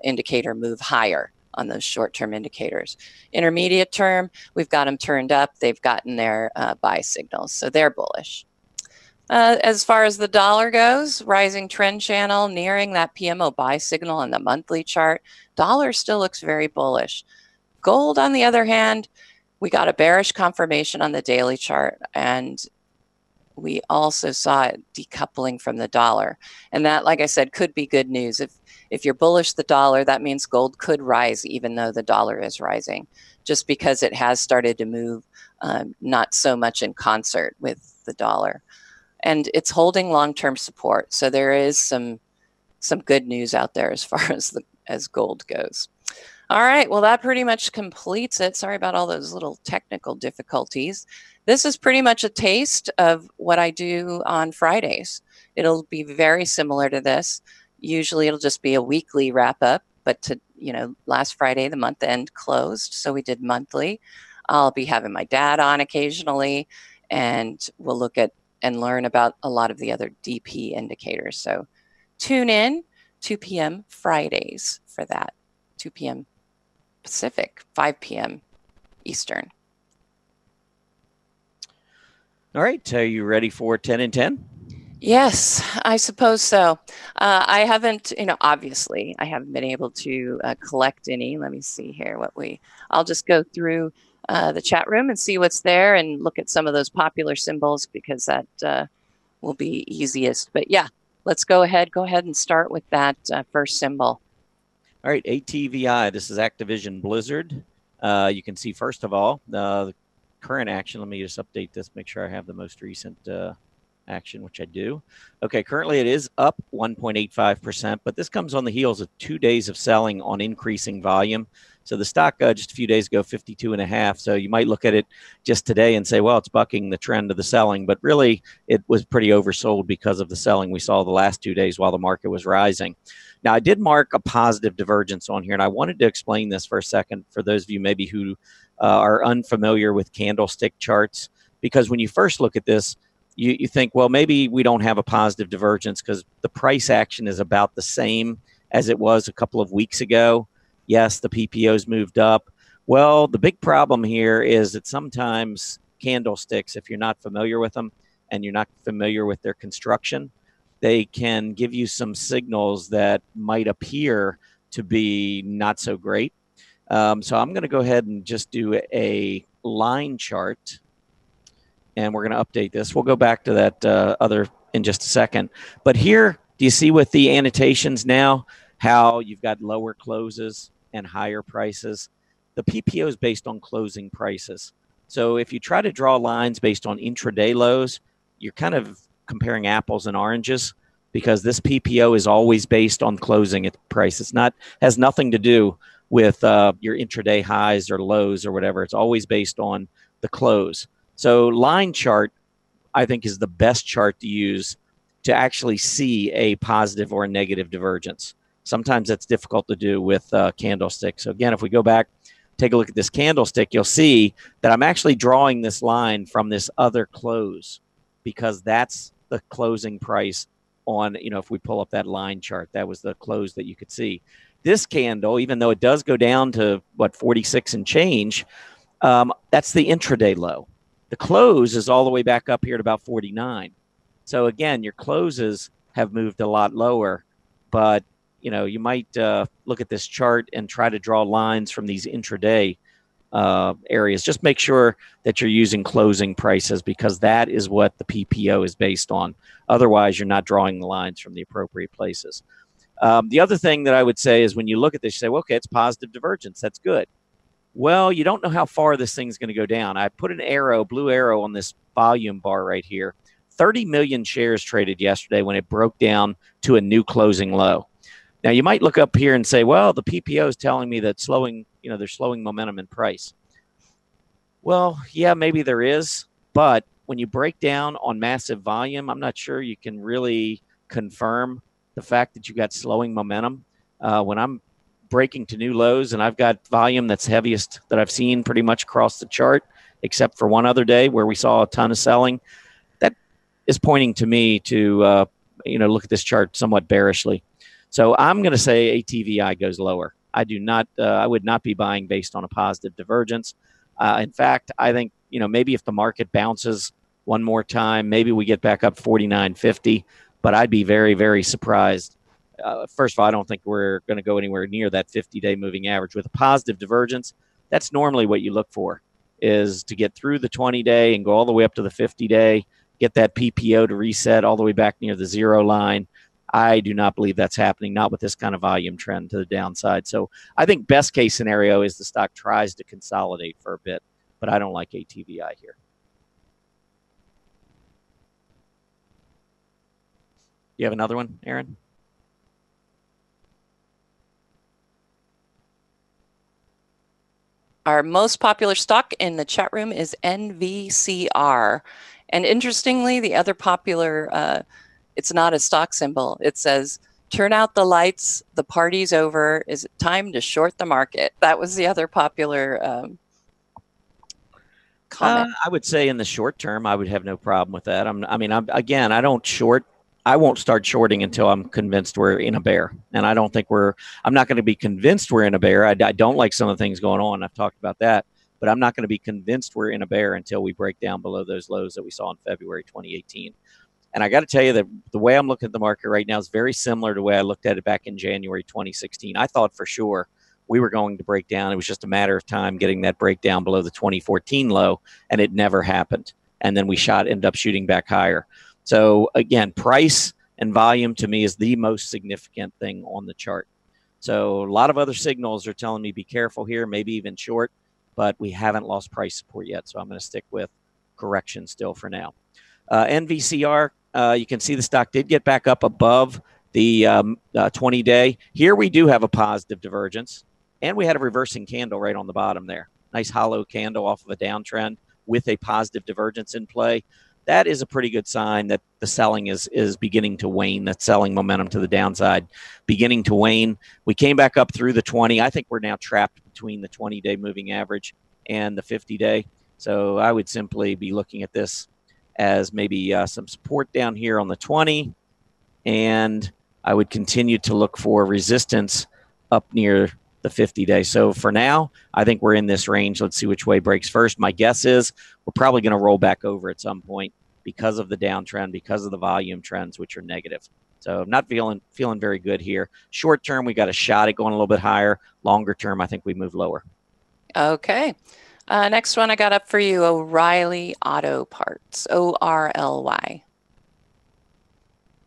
indicator move higher on those short-term indicators. Intermediate term, we've got them turned up. They've gotten their buy signals, so they're bullish. As far as the dollar goes, rising trend channel, nearing that PMO buy signal on the monthly chart. Dollar still looks very bullish. Gold, on the other hand, we got a bearish confirmation on the daily chart, and we also saw it decoupling from the dollar. And that, like I said, could be good news. If you're bullish the dollar, that means gold could rise even though the dollar is rising, just because it has started to move not so much in concert with the dollar. And it's holding long-term support. So there is some good news out there as far as gold goes. All right, well, that pretty much completes it. Sorry about all those little technical difficulties. This is pretty much a taste of what I do on Fridays. It'll be very similar to this. Usually it'll just be a weekly wrap up, but last Friday, the month end closed. So we did monthly. I'll be having my dad on occasionally, and we'll look at and learn about a lot of the other DP indicators. So tune in 2 p.m. Fridays for that. 2 p.m. Pacific, 5 p.m. Eastern. All right. Are you ready for 10 and 10? Yes, I suppose so. I haven't, obviously, I haven't been able to collect any. Let me see here I'll just go through the chat room and see what's there and look at some of those popular symbols, because that will be easiest. But yeah, let's go ahead and start with that first symbol. All right, ATVI, this is Activision Blizzard. You can see, first of all, the current action. Let me just update this, make sure I have the most recent action, which I do. Okay, currently it is up 1.85%, but this comes on the heels of 2 days of selling on increasing volume. So the stock just a few days ago, 52.5. So you might look at it just today and say, well, it's bucking the trend of the selling, but really it was pretty oversold because of the selling we saw the last 2 days while the market was rising. Now, I did mark a positive divergence on here, and I wanted to explain this for a second for those of you maybe who are unfamiliar with candlestick charts, because when you first look at this, you think, well, maybe we don't have a positive divergence because the price action is about the same as it was a couple of weeks ago. Yes, the PPOs moved up. Well, the big problem here is that sometimes candlesticks, if you're not familiar with them and you're not familiar with their construction, they can give you some signals that might appear to be not so great. So I'm going to go ahead and just do a line chart, and we're going to update this. We'll go back to that other in just a second. But here, do you see with the annotations now how you've got lower closes and higher prices? The PPO is based on closing prices. So if you try to draw lines based on intraday lows, you're kind of comparing apples and oranges, because this PPO is always based on closing price. Has nothing to do with your intraday highs or lows or whatever. It's always based on the close. So line chart, I think, is the best chart to use to actually see a positive or a negative divergence. Sometimes that's difficult to do with candlesticks. So again, if we go back, take a look at this candlestick, you'll see that I'm actually drawing this line from this other close, because that's the closing price on, if we pull up that line chart, that was the close that you could see. This candle, even though it does go down to 46 and change, that's the intraday low. The close is all the way back up here at about 49. So again, your closes have moved a lot lower, but you might look at this chart and try to draw lines from these intraday areas. Just make sure that you're using closing prices, because that is what the PPO is based on. Otherwise, you're not drawing the lines from the appropriate places. The other thing that I would say is when you look at this, you say, well, okay, it's positive divergence. That's good. Well, you don't know how far this thing's going to go down. I put an arrow, blue arrow, on this volume bar right here. 30 million shares traded yesterday when it broke down to a new closing low. Now, you might look up here and say, well, the PPO is telling me that they're slowing momentum in price. Well, yeah, maybe there is. But when you break down on massive volume, I'm not sure you can really confirm the fact that you got slowing momentum. When I'm breaking to new lows and I've got volume that's heaviest that I've seen pretty much across the chart, except for one other day where we saw a ton of selling, that is pointing to me to, look at this chart somewhat bearishly. So I'm going to say ATVI goes lower. I would not be buying based on a positive divergence. In fact, I think, maybe if the market bounces one more time, maybe we get back up 49.50, but I'd be very, very surprised. First of all, I don't think we're going to go anywhere near that 50-day moving average. With a positive divergence, that's normally what you look for, is to get through the 20-day and go all the way up to the 50-day, get that PPO to reset all the way back near the zero line. I do not believe that's happening, not with this kind of volume trend to the downside. So I think best case scenario is the stock tries to consolidate for a bit, but I don't like ATVI here. You have another one, Erin? Our most popular stock in the chat room is NVCR. And interestingly, the other popular, it's not a stock symbol. It says, turn out the lights, the party's over. Is it time to short the market? That was the other popular comment. I would say in the short term, I would have no problem with that. I don't short. I won't start shorting until I'm convinced we're in a bear. And I don't think I'm not going to be convinced we're in a bear. I don't like some of the things going on. I've talked about that. But I'm not going to be convinced we're in a bear until we break down below those lows that we saw in February 2018. And I got to tell you that the way I'm looking at the market right now is very similar to the way I looked at it back in January 2016. I thought for sure we were going to break down. It was just a matter of time getting that breakdown below the 2014 low, and it never happened. And then we ended up shooting back higher. So again, price and volume to me is the most significant thing on the chart. So a lot of other signals are telling me be careful here, maybe even short, but we haven't lost price support yet. So I'm going to stick with correction still for now. NVCR, you can see the stock did get back up above the 20-day. Here we do have a positive divergence, and we had a reversing candle right on the bottom there. Nice hollow candle off of a downtrend with a positive divergence in play. That is a pretty good sign that the selling is beginning to wane, that selling momentum to the downside beginning to wane. We came back up through the 20. I think we're now trapped between the 20-day moving average and the 50-day. So I would simply be looking at this as maybe some support down here on the 20, and I would continue to look for resistance up near the 50-day. So for now, I think we're in this range. Let's see which way breaks first. My guess is we're probably going to roll back over at some point because of the downtrend, because of the volume trends, which are negative. So I'm not feeling very good here. Short term, we got a shot at going a little bit higher. Longer term, I think we move lower. Okay. Next one I got up for you, O'Reilly Auto Parts, ORLY.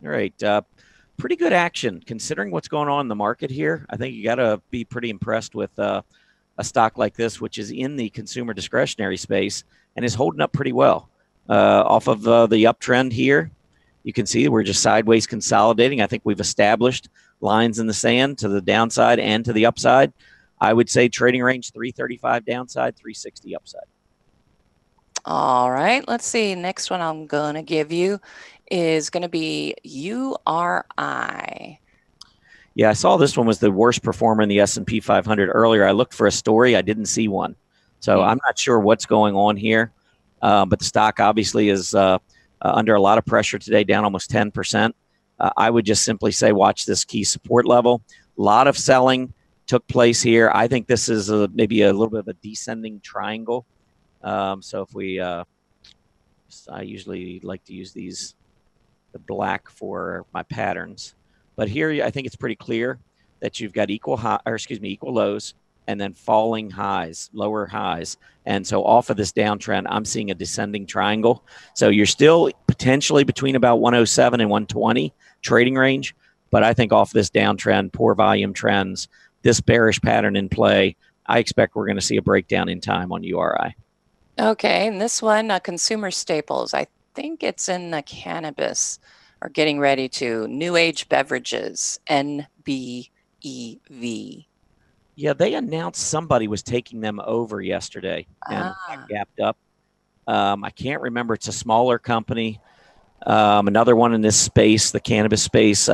All right. Pretty good action considering what's going on in the market here. I think you got to be pretty impressed with a stock like this, which is in the consumer discretionary space and is holding up pretty well. Off of the uptrend here, you can see we're just sideways consolidating. I think we've established lines in the sand to the downside and to the upside. I would say trading range 335 downside, 360 upside. All right, let's see. Next one I'm going to give you is going to be URI. Yeah, I saw this one was the worst performer in the S&P 500 earlier. I looked for a story. I didn't see one. So I'm not sure what's going on here. But the stock obviously is under a lot of pressure today, down almost 10%. I would just simply say watch this key support level. A lot of selling took place here. I think this is maybe a little bit of a descending triangle. So if we I usually like to use the black for my patterns. But here, I think it's pretty clear that you've got equal lows and then falling highs, lower highs. And so off of this downtrend, I'm seeing a descending triangle. So you're still potentially between about 107 and 120 trading range. But I think off this downtrend, poor volume trends, this bearish pattern in play, I expect we're going to see a breakdown in time on URI. Okay, and this one, consumer staples. I think it's in the cannabis or getting ready to. New age beverages, NBEV. Yeah, they announced somebody was taking them over yesterday and got gapped up. I can't remember. It's a smaller company. Another one in this space, the cannabis space,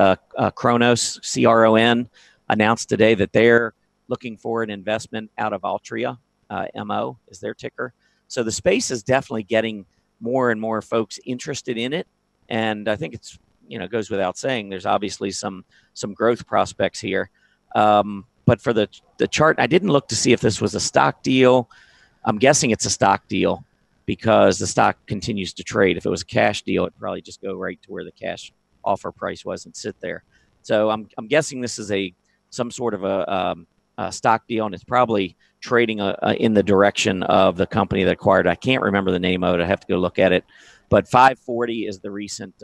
Kronos, CRON, announced today that they're looking for an investment out of Altria. MO is their ticker. So the space is definitely getting more and more folks interested in it. And I think it's, goes without saying, there's obviously some growth prospects here. But for the chart, I didn't look to see if this was a stock deal. I'm guessing it's a stock deal because the stock continues to trade. If it was a cash deal, it'd probably just go right to where the cash offer price was and sit there. So I'm guessing this is some sort of a stock deal, and it's probably trading in the direction of the company that acquired it. I can't remember the name of it. I have to go look at it. But 540 is the recent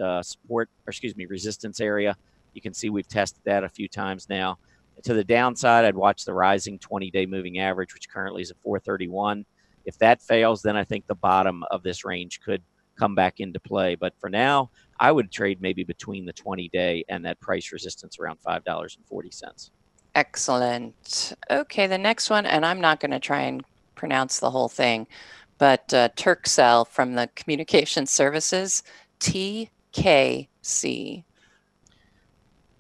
resistance area. You can see we've tested that a few times now. To the downside, I'd watch the rising 20-day moving average, which currently is at 431. If that fails, then I think the bottom of this range could come back into play. But for now, I would trade maybe between the 20-day and that price resistance around $5.40. Excellent. Okay, the next one, and I'm not going to try and pronounce the whole thing, but Turkcell from the Communication Services, TKC.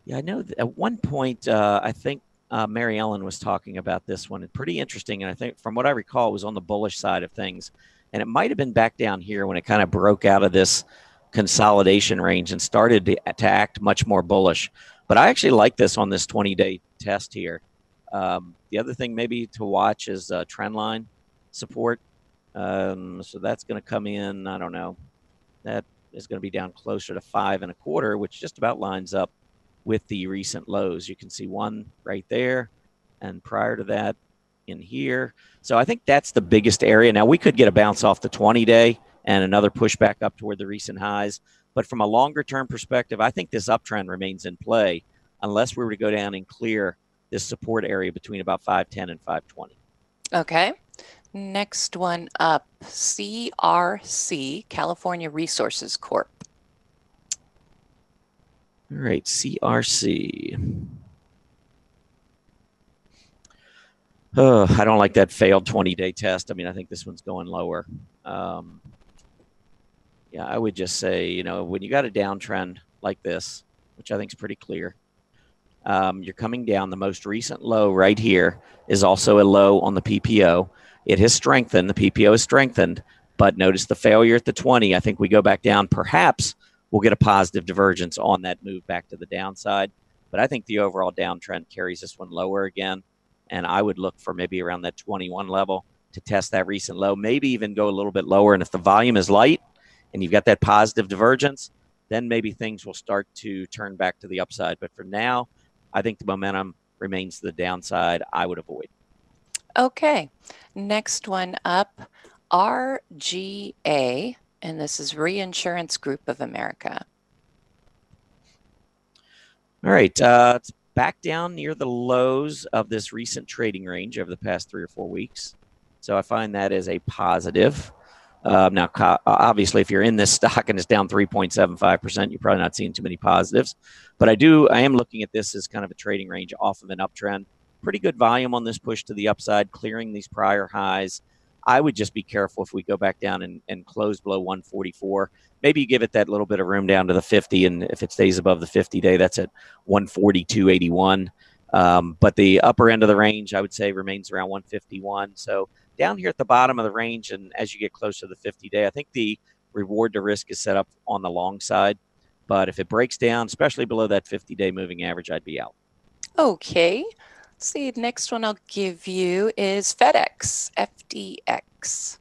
Yeah, I know at one point, I think Mary Ellen was talking about this one. It's pretty interesting. And I think from what I recall, it was on the bullish side of things. And it might have been back down here when it kind of broke out of this consolidation range and started to act much more bullish. But I actually like this on this 20-day test here. The other thing maybe to watch is trend line support. So that's going to come in, I don't know. That is going to be down closer to 5.25, which just about lines up with the recent lows. You can see one right there, and prior to that in here. So I think that's the biggest area. Now we could get a bounce off the 20-day and another pushback up toward the recent highs. But from a longer term perspective, I think this uptrend remains in play unless we were to go down and clear this support area between about 510 and 520. Okay. Next one up, CRC, California Resources Corp. All right, CRC. Oh, I don't like that failed 20-day test. I mean, I think this one's going lower. Yeah, I would just say, when you got a downtrend like this, which I think is pretty clear, you're coming down. The most recent low right here is also a low on the PPO. It has strengthened. The PPO has strengthened, but notice the failure at the 20. I think we go back down. Perhaps we'll get a positive divergence on that move back to the downside. But I think the overall downtrend carries this one lower again. And I would look for maybe around that 21 level to test that recent low, maybe even go a little bit lower. And if the volume is light and you've got that positive divergence, then maybe things will start to turn back to the upside. But for now, I think the momentum remains to the downside. I would avoid. Okay. Next one up, RGA, and this is Reinsurance Group of America. All right. It's back down near the lows of this recent trading range over the past 3 or 4 weeks. So I find that as a positive. Now, obviously, if you're in this stock and it's down 3.75%, you're probably not seeing too many positives. But I am looking at this as kind of a trading range off of an uptrend. Pretty good volume on this push to the upside, clearing these prior highs. I would just be careful if we go back down and close below 144. Maybe you give it that little bit of room down to the 50, and if it stays above the 50-day, that's at 142.81. But the upper end of the range, I would say, remains around 151. So down here at the bottom of the range, and as you get closer to the 50-day, I think the reward to risk is set up on the long side. But if it breaks down, especially below that 50-day moving average, I'd be out. Okay. Let's see, the next one I'll give you is FedEx, FDX.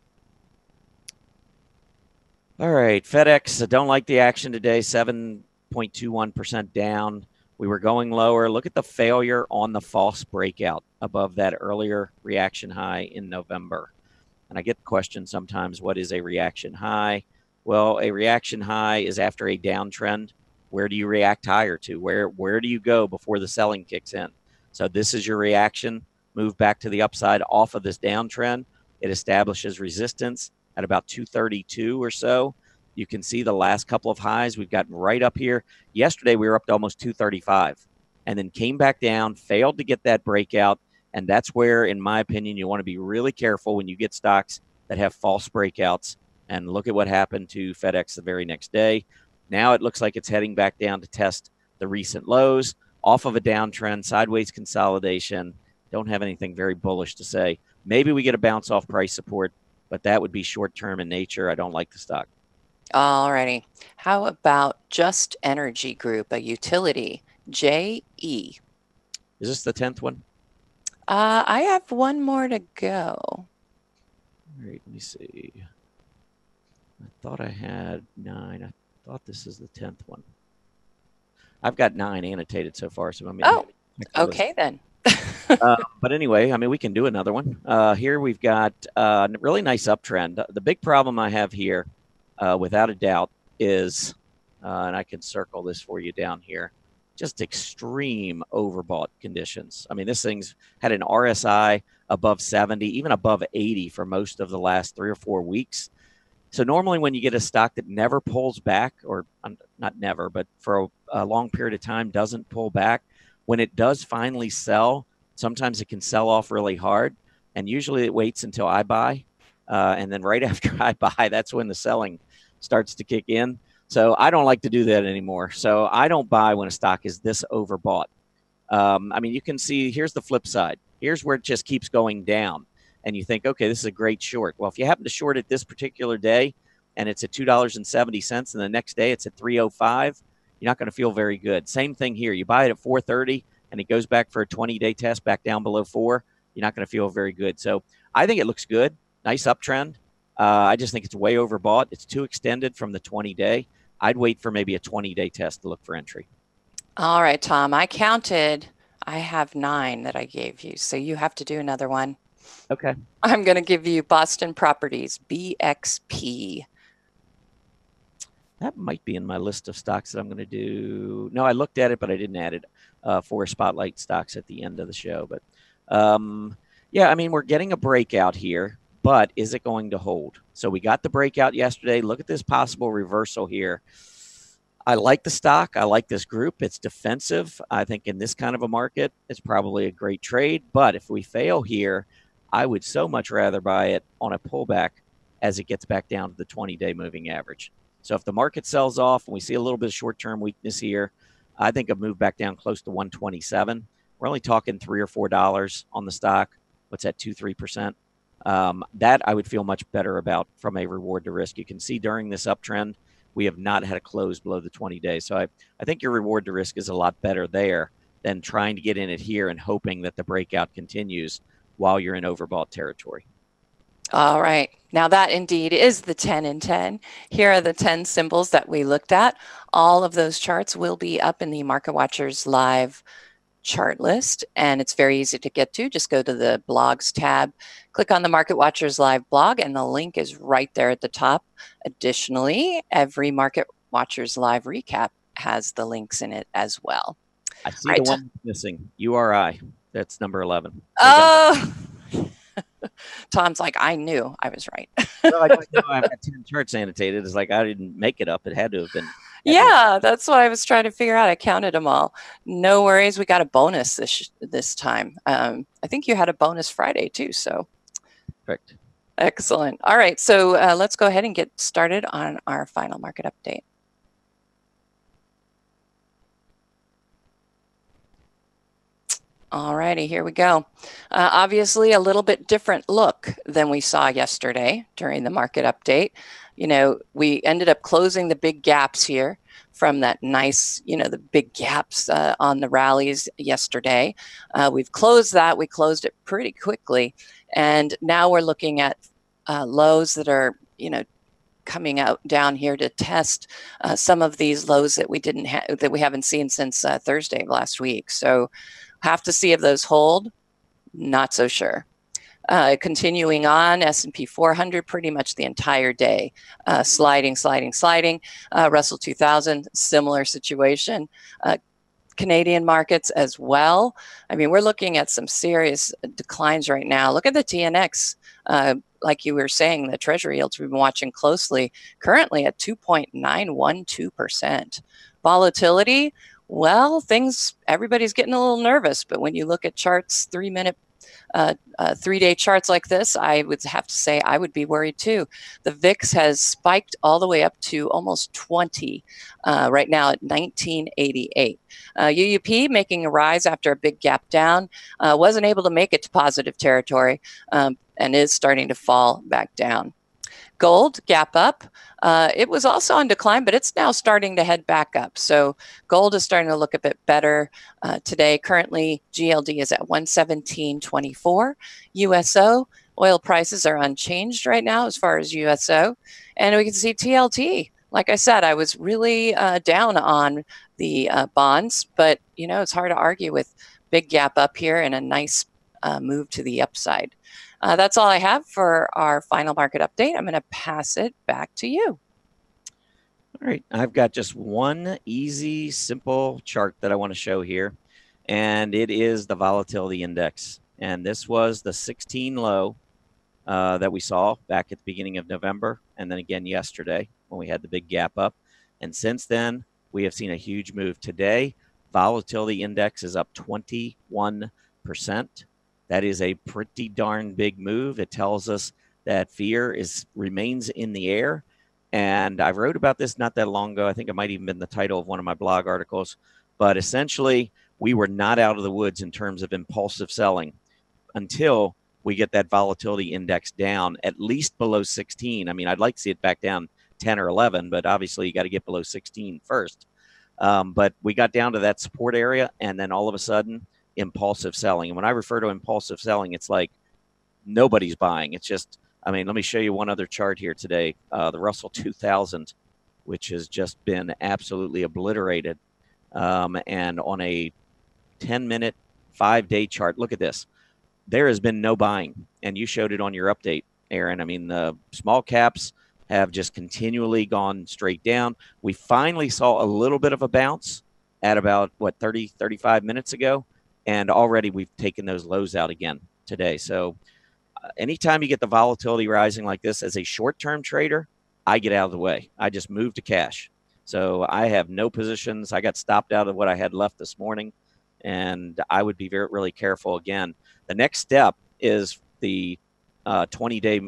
All right, FedEx, I don't like the action today, 7.21% down. We were going lower. Look at the failure on the false breakout above that earlier reaction high in November. And I get the question sometimes, what is a reaction high? Well, a reaction high is after a downtrend. Where do you react higher to? Where do you go before the selling kicks in? So this is your reaction. Move back to the upside off of this downtrend. It establishes resistance at about 232 or so. You can see the last couple of highs we've gotten right up here. Yesterday, we were up to almost 235 and then came back down, failed to get that breakout. And that's where, in my opinion, you want to be really careful when you get stocks that have false breakouts. And look at what happened to FedEx the very next day. Now it looks like it's heading back down to test the recent lows off of a downtrend, sideways consolidation. Don't have anything very bullish to say. Maybe we get a bounce off price support, but that would be short-term in nature. I don't like the stock. All righty. How about Just Energy Group, a utility, JE? Is this the 10th one? I have one more to go. All right, let me see. I thought I had 9. I thought this is the 10th one. I've got 9 annotated so far. So okay then. But anyway, I mean, we can do another one. Here we've got a really nice uptrend. The big problem I have here, without a doubt, is, and I can circle this for you down here, just extreme overbought conditions. I mean, this thing's had an RSI above 70, even above 80 for most of the last 3 or 4 weeks. So normally when you get a stock that never pulls back, or not never, but for a long period of time doesn't pull back, when it does finally sell, sometimes it can sell off really hard. And usually it waits until I buy. And then right after I buy, that's when the selling starts to kick in. So I don't like to do that anymore. So I don't buy when a stock is this overbought. I mean, you can see, here's the flip side. Here's where it just keeps going down. And you think, okay, this is a great short. Well, if you happen to short it this particular day and it's at $2.70 and the next day it's at $3.05, you're not going to feel very good. Same thing here. You buy it at 4.30 and it goes back for a 20-day test back down below 4. You're not going to feel very good. So I think it looks good. Nice uptrend. I just think it's way overbought. It's too extended from the 20-day. I'd wait for maybe a 20-day test to look for entry. All right, Tom, I counted. I have 9 that I gave you. So you have to do another one. Okay. I'm going to give you Boston Properties, BXP. That might be in my list of stocks that I'm going to do. No, I looked at it, but I didn't add it for spotlight stocks at the end of the show. But yeah, I mean, we're getting a breakout here, but is it going to hold? So we got the breakout yesterday. Look at this possible reversal here. I like the stock. I like this group. It's defensive. I think in this kind of a market, it's probably a great trade. But if we fail here, I would so much rather buy it on a pullback as it gets back down to the 20-day moving average. So if the market sells off and we see a little bit of short-term weakness here, I think I've moved back down close to 127. We're only talking $3 or $4 on the stock. What's that, 2-3%? That I would feel much better about from a reward to risk. You can see during this uptrend, we have not had a close below the 20 days. So I think your reward to risk is a lot better there than trying to get in it here and hoping that the breakout continues while you're in overbought territory. All right. Now that indeed is the 10 and 10. Here are the 10 symbols that we looked at. All of those charts will be up in the Market Watchers Live chart list, and it's very easy to get to. Just go to the blogs tab, click on the Market Watchers Live blog, and the link is right there at the top. Additionally, every Market Watchers Live recap has the links in it as well. I see the one missing, URI. That's number 11. Oh, Tom's like, I knew I was right. Well, I just know I've got 10 charts annotated. It's like I didn't make it up. It had to have been. Yeah, that's what I was trying to figure out. I counted them all. No worries. We got a bonus this time. I think you had a bonus Friday too. So perfect. Excellent. All right. So let's go ahead and get started on our final market update. All righty, here we go. Obviously, a little bit different look than we saw yesterday during the market update. You know, we ended up closing the big gaps here from that nice, you know, the big gaps on the rallies yesterday. We've closed that. We closed it pretty quickly. And now we're looking at lows that are, you know, coming out down here to test some of these lows that we haven't seen since Thursday of last week. So have to see if those hold. Not so sure. Continuing on, S&P 400 pretty much the entire day, sliding. Russell 2000, similar situation. Canadian markets as well. I mean, we're looking at some serious declines right now. Look at the TNX. Like you were saying, the treasury yields we've been watching closely, currently at 2.912%. Volatility, well, everybody's getting a little nervous, but when you look at charts, 3-day charts like this, I would have to say I would be worried too. The VIX has spiked all the way up to almost 20 right now at 1988. UUP making a rise after a big gap down, wasn't able to make it to positive territory and is starting to fall back down. Gold, gap up. It was also on decline, but it's now starting to head back up. So gold is starting to look a bit better today. Currently, GLD is at 117.24. USO, oil prices are unchanged right now as far as USO. And we can see TLT. Like I said, I was really down on the bonds, but it's hard to argue with big gap up here and a nice move to the upside. That's all I have for our final market update. I'm going to pass it back to you. All right. I've got just one easy, simple chart that I want to show here, and it is the volatility index. And this was the 16 low that we saw back at the beginning of November, and then again yesterday when we had the big gap up. And since then, we have seen a huge move. Today, volatility index is up 21%. That is a pretty darn big move. It tells us that fear remains in the air. And I wrote about this not that long ago. I think it might even been the title of one of my blog articles. But essentially, we were not out of the woods in terms of impulsive selling until we get that volatility index down at least below 16. I mean, I'd like to see it back down 10 or 11, but obviously you got to get below 16 first. But we got down to that support area, and then all of a sudden, impulsive selling. And when I refer to impulsive selling, it's like nobody's buying. It's just, I mean, let me show you one other chart here today. The Russell 2000, which has just been absolutely obliterated. And on a 10-minute, 5-day chart, look at this. There has been no buying. And you showed it on your update, Erin. I mean, the small caps have just continually gone straight down. We finally saw a little bit of a bounce at about, 35 minutes ago. And already we've taken those lows out again today. So anytime you get the volatility rising like this as a short-term trader, I get out of the way. I just move to cash. So I have no positions. I got stopped out of what I had left this morning, and I would be really careful again. The next step is the 20-day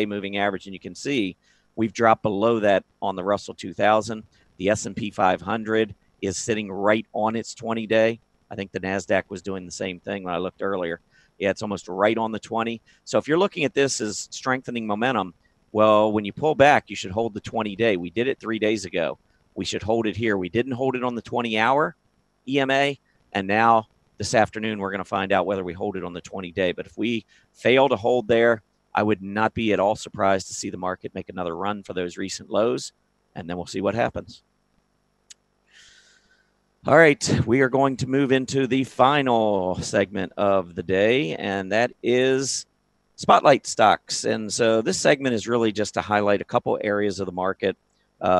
moving average, and you can see we've dropped below that on the Russell 2000. The S&P 500 is sitting right on its 20-day. I think the NASDAQ was doing the same thing when I looked earlier. Yeah, it's almost right on the 20. So if you're looking at this as strengthening momentum, well, when you pull back, you should hold the 20-day. We did it 3 days ago. We should hold it here. We didn't hold it on the 20-hour EMA, and now this afternoon we're going to find out whether we hold it on the 20-day. But if we fail to hold there, I would not be at all surprised to see the market make another run for those recent lows, and then we'll see what happens. All right, we are going to move into the final segment of the day, and that is Spotlight Stocks. And so this segment is really just to highlight a couple areas of the market,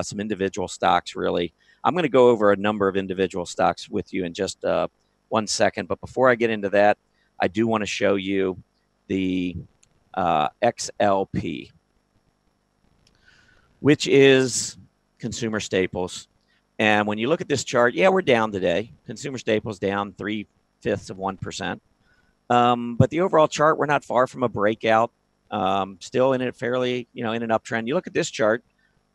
some individual stocks, really. I'm going to go over a number of individual stocks with you in just 1 second. But before I get into that, I do want to show you the XLP, which is consumer staples. And when you look at this chart, yeah, we're down today. Consumer staples down 0.3%. But the overall chart, we're not far from a breakout. Still in it fairly, in an uptrend. You look at this chart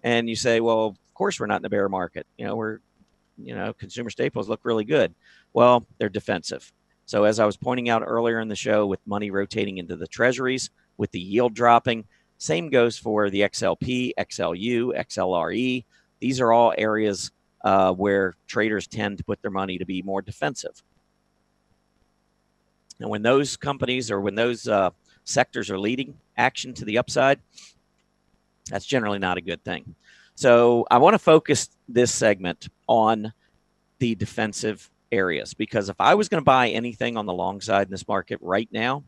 and you say, well, of course we're not in a bear market. Consumer staples look really good. Well, they're defensive. So as I was pointing out earlier in the show, with money rotating into the treasuries, with the yield dropping, same goes for the XLP, XLU, XLRE. These are all areas where traders tend to put their money to be more defensive. And when those companies or when those sectors are leading action to the upside, That's generally not a good thing. So I want to focus this segment on the defensive areas, because if I was going to buy anything on the long side in this market right now,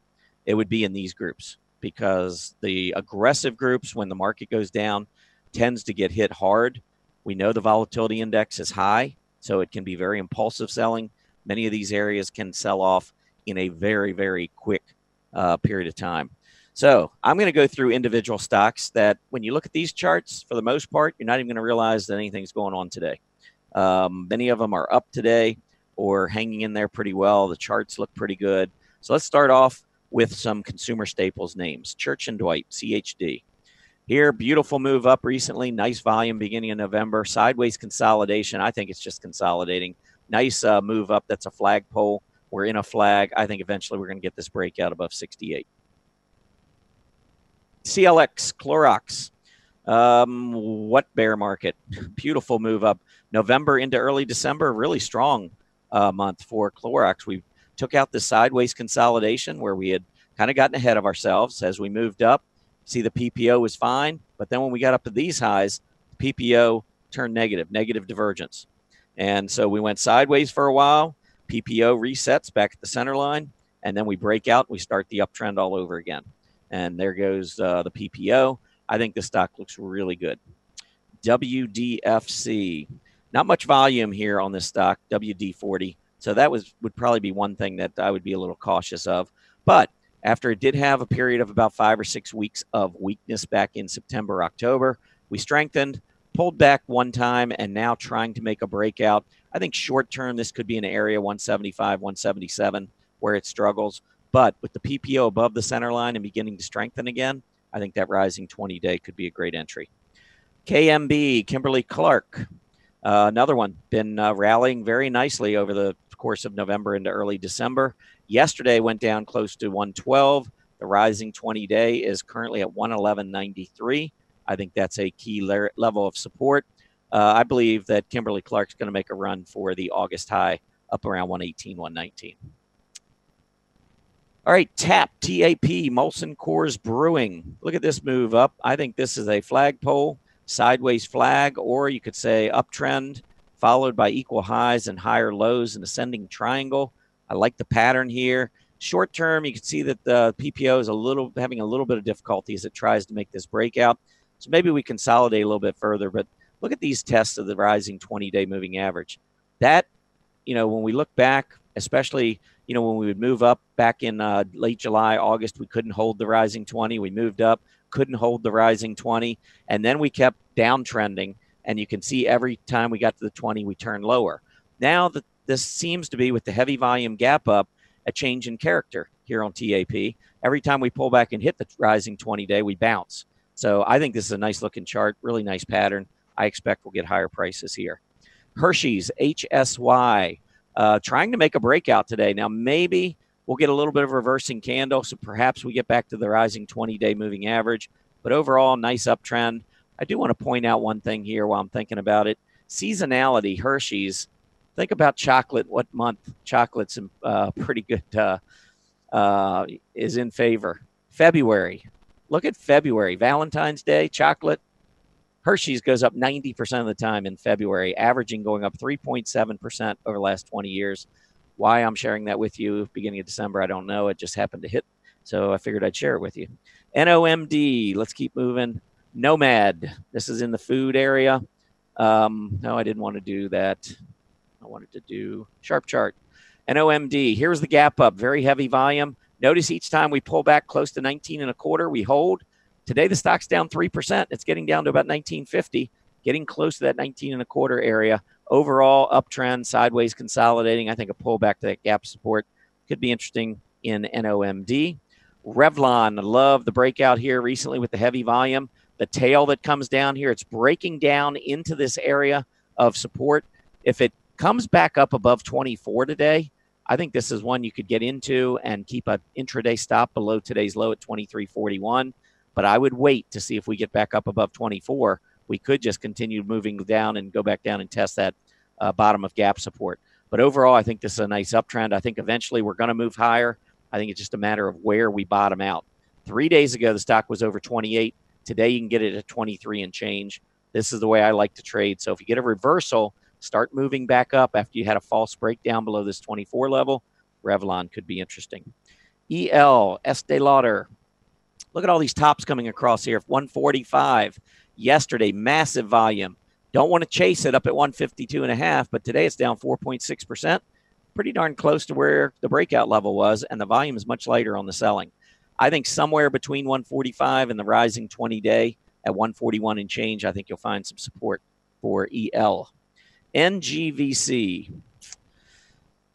it would be in these groups, because the aggressive groups, when the market goes down, tends to get hit hard. We know the volatility index is high, so it can be very impulsive selling. Many of these areas can sell off in a very, very quick period of time. So I'm going to go through individual stocks that when you look at these charts, for the most part, you're not even going to realize that anything's going on today. Many of them are up today or hanging in there pretty well. The charts look pretty good. So let's start off with some consumer staples names. Church & Dwight, CHD. Here, beautiful move up recently. Nice volume beginning in November. Sideways consolidation. I think it's just consolidating. Nice move up. That's a flagpole. We're in a flag. I think eventually we're going to get this breakout above 68. CLX, Clorox. What bear market? Beautiful move up. November into early December, really strong month for Clorox. We took out the sideways consolidation where we had kind of gotten ahead of ourselves as we moved up. See, the PPO was fine, but then when we got up to these highs, the PPO turned negative divergence. And so we went sideways for a while. PPO resets back at the center line, and then we break out and we start the uptrend all over again. And there goes the PPO. I think the stock looks really good. WDFC. Not much volume here on this stock, WD40. So that would probably be one thing that I would be a little cautious of. But after it did have a period of about 5 or 6 weeks of weakness back in September, October, we strengthened, pulled back one time, and now trying to make a breakout. I think short term, this could be an area 175, 177 where it struggles. But with the PPO above the center line and beginning to strengthen again, I think that rising 20-day could be a great entry. KMB, Kimberly-Clark, another one, been rallying very nicely over the course of November into early December. Yesterday went down close to 112. The rising 20-day is currently at 111.93. I think that's a key level of support. I believe that Kimberly-Clark's going to make a run for the August high up around 118, 119. All right, TAP, T-A-P, Molson Coors Brewing. Look at this move up. I think this is a flagpole, sideways flag, or you could say uptrend, followed by equal highs and higher lows, an ascending triangle. I like the pattern here. Short term, you can see that the PPO is having a little bit of difficulty as it tries to make this breakout. So maybe we consolidate a little bit further, but look at these tests of the rising 20-day moving average. That, when we look back, especially, when we would move up back in late July, August, we couldn't hold the rising 20. We moved up, couldn't hold the rising 20. And then we kept downtrending. And you can see every time we got to the 20, we turned lower. Now this seems to be, with the heavy volume gap up, a change in character here on TAP. Every time we pull back and hit the rising 20-day, we bounce. So I think this is a nice looking chart, really nice pattern. I expect we'll get higher prices here. Hershey's, HSY. Trying to make a breakout today. Now, maybe we'll get a little bit of a reversing candle, so perhaps we get back to the rising 20-day moving average. But overall, nice uptrend. I do want to point out one thing here while I'm thinking about it. Seasonality, Hershey's. Think about chocolate. What month chocolate's pretty good is in favor? February. Look at February. Valentine's Day, chocolate. Hershey's goes up 90% of the time in February, averaging going up 3.7% over the last 20 years. Why I'm sharing that with you beginning of December, I don't know. It just happened to hit, so I figured I'd share it with you. NOMD, let's keep moving. Nomad, this is in the food area. No, I didn't want to do that. I wanted to do Sharp Chart. NOMD, here's the gap up, very heavy volume. Notice each time we pull back close to 19 and a quarter, we hold. Today, the stock's down 3%. It's getting down to about 1950, getting close to that 19 and a quarter area. Overall, uptrend, sideways consolidating. I think a pullback to that gap support could be interesting in NOMD. Revlon, I love the breakout here recently with the heavy volume. The tail that comes down here, it's breaking down into this area of support. If it comes back up above 24 today, I think this is one you could get into and keep an intraday stop below today's low at 23.41. But I would wait to see if we get back up above 24. We could just continue moving down and go back down and test that bottom of gap support. But overall, I think this is a nice uptrend. I think eventually we're going to move higher. I think it's just a matter of where we bottom out. 3 days ago, the stock was over 28. Today, you can get it at 23 and change. This is the way I like to trade. So if you get a reversal, start moving back up after you had a false breakdown below this 24 level. Revlon could be interesting. EL, Estee Lauder. Look at all these tops coming across here. 145 yesterday, massive volume. Don't want to chase it up at 152.5, but today it's down 4.6%. Pretty darn close to where the breakout level was, and the volume is much lighter on the selling. I think somewhere between 145 and the rising 20-day at 141 and change, I think you'll find some support for EL. NGVC,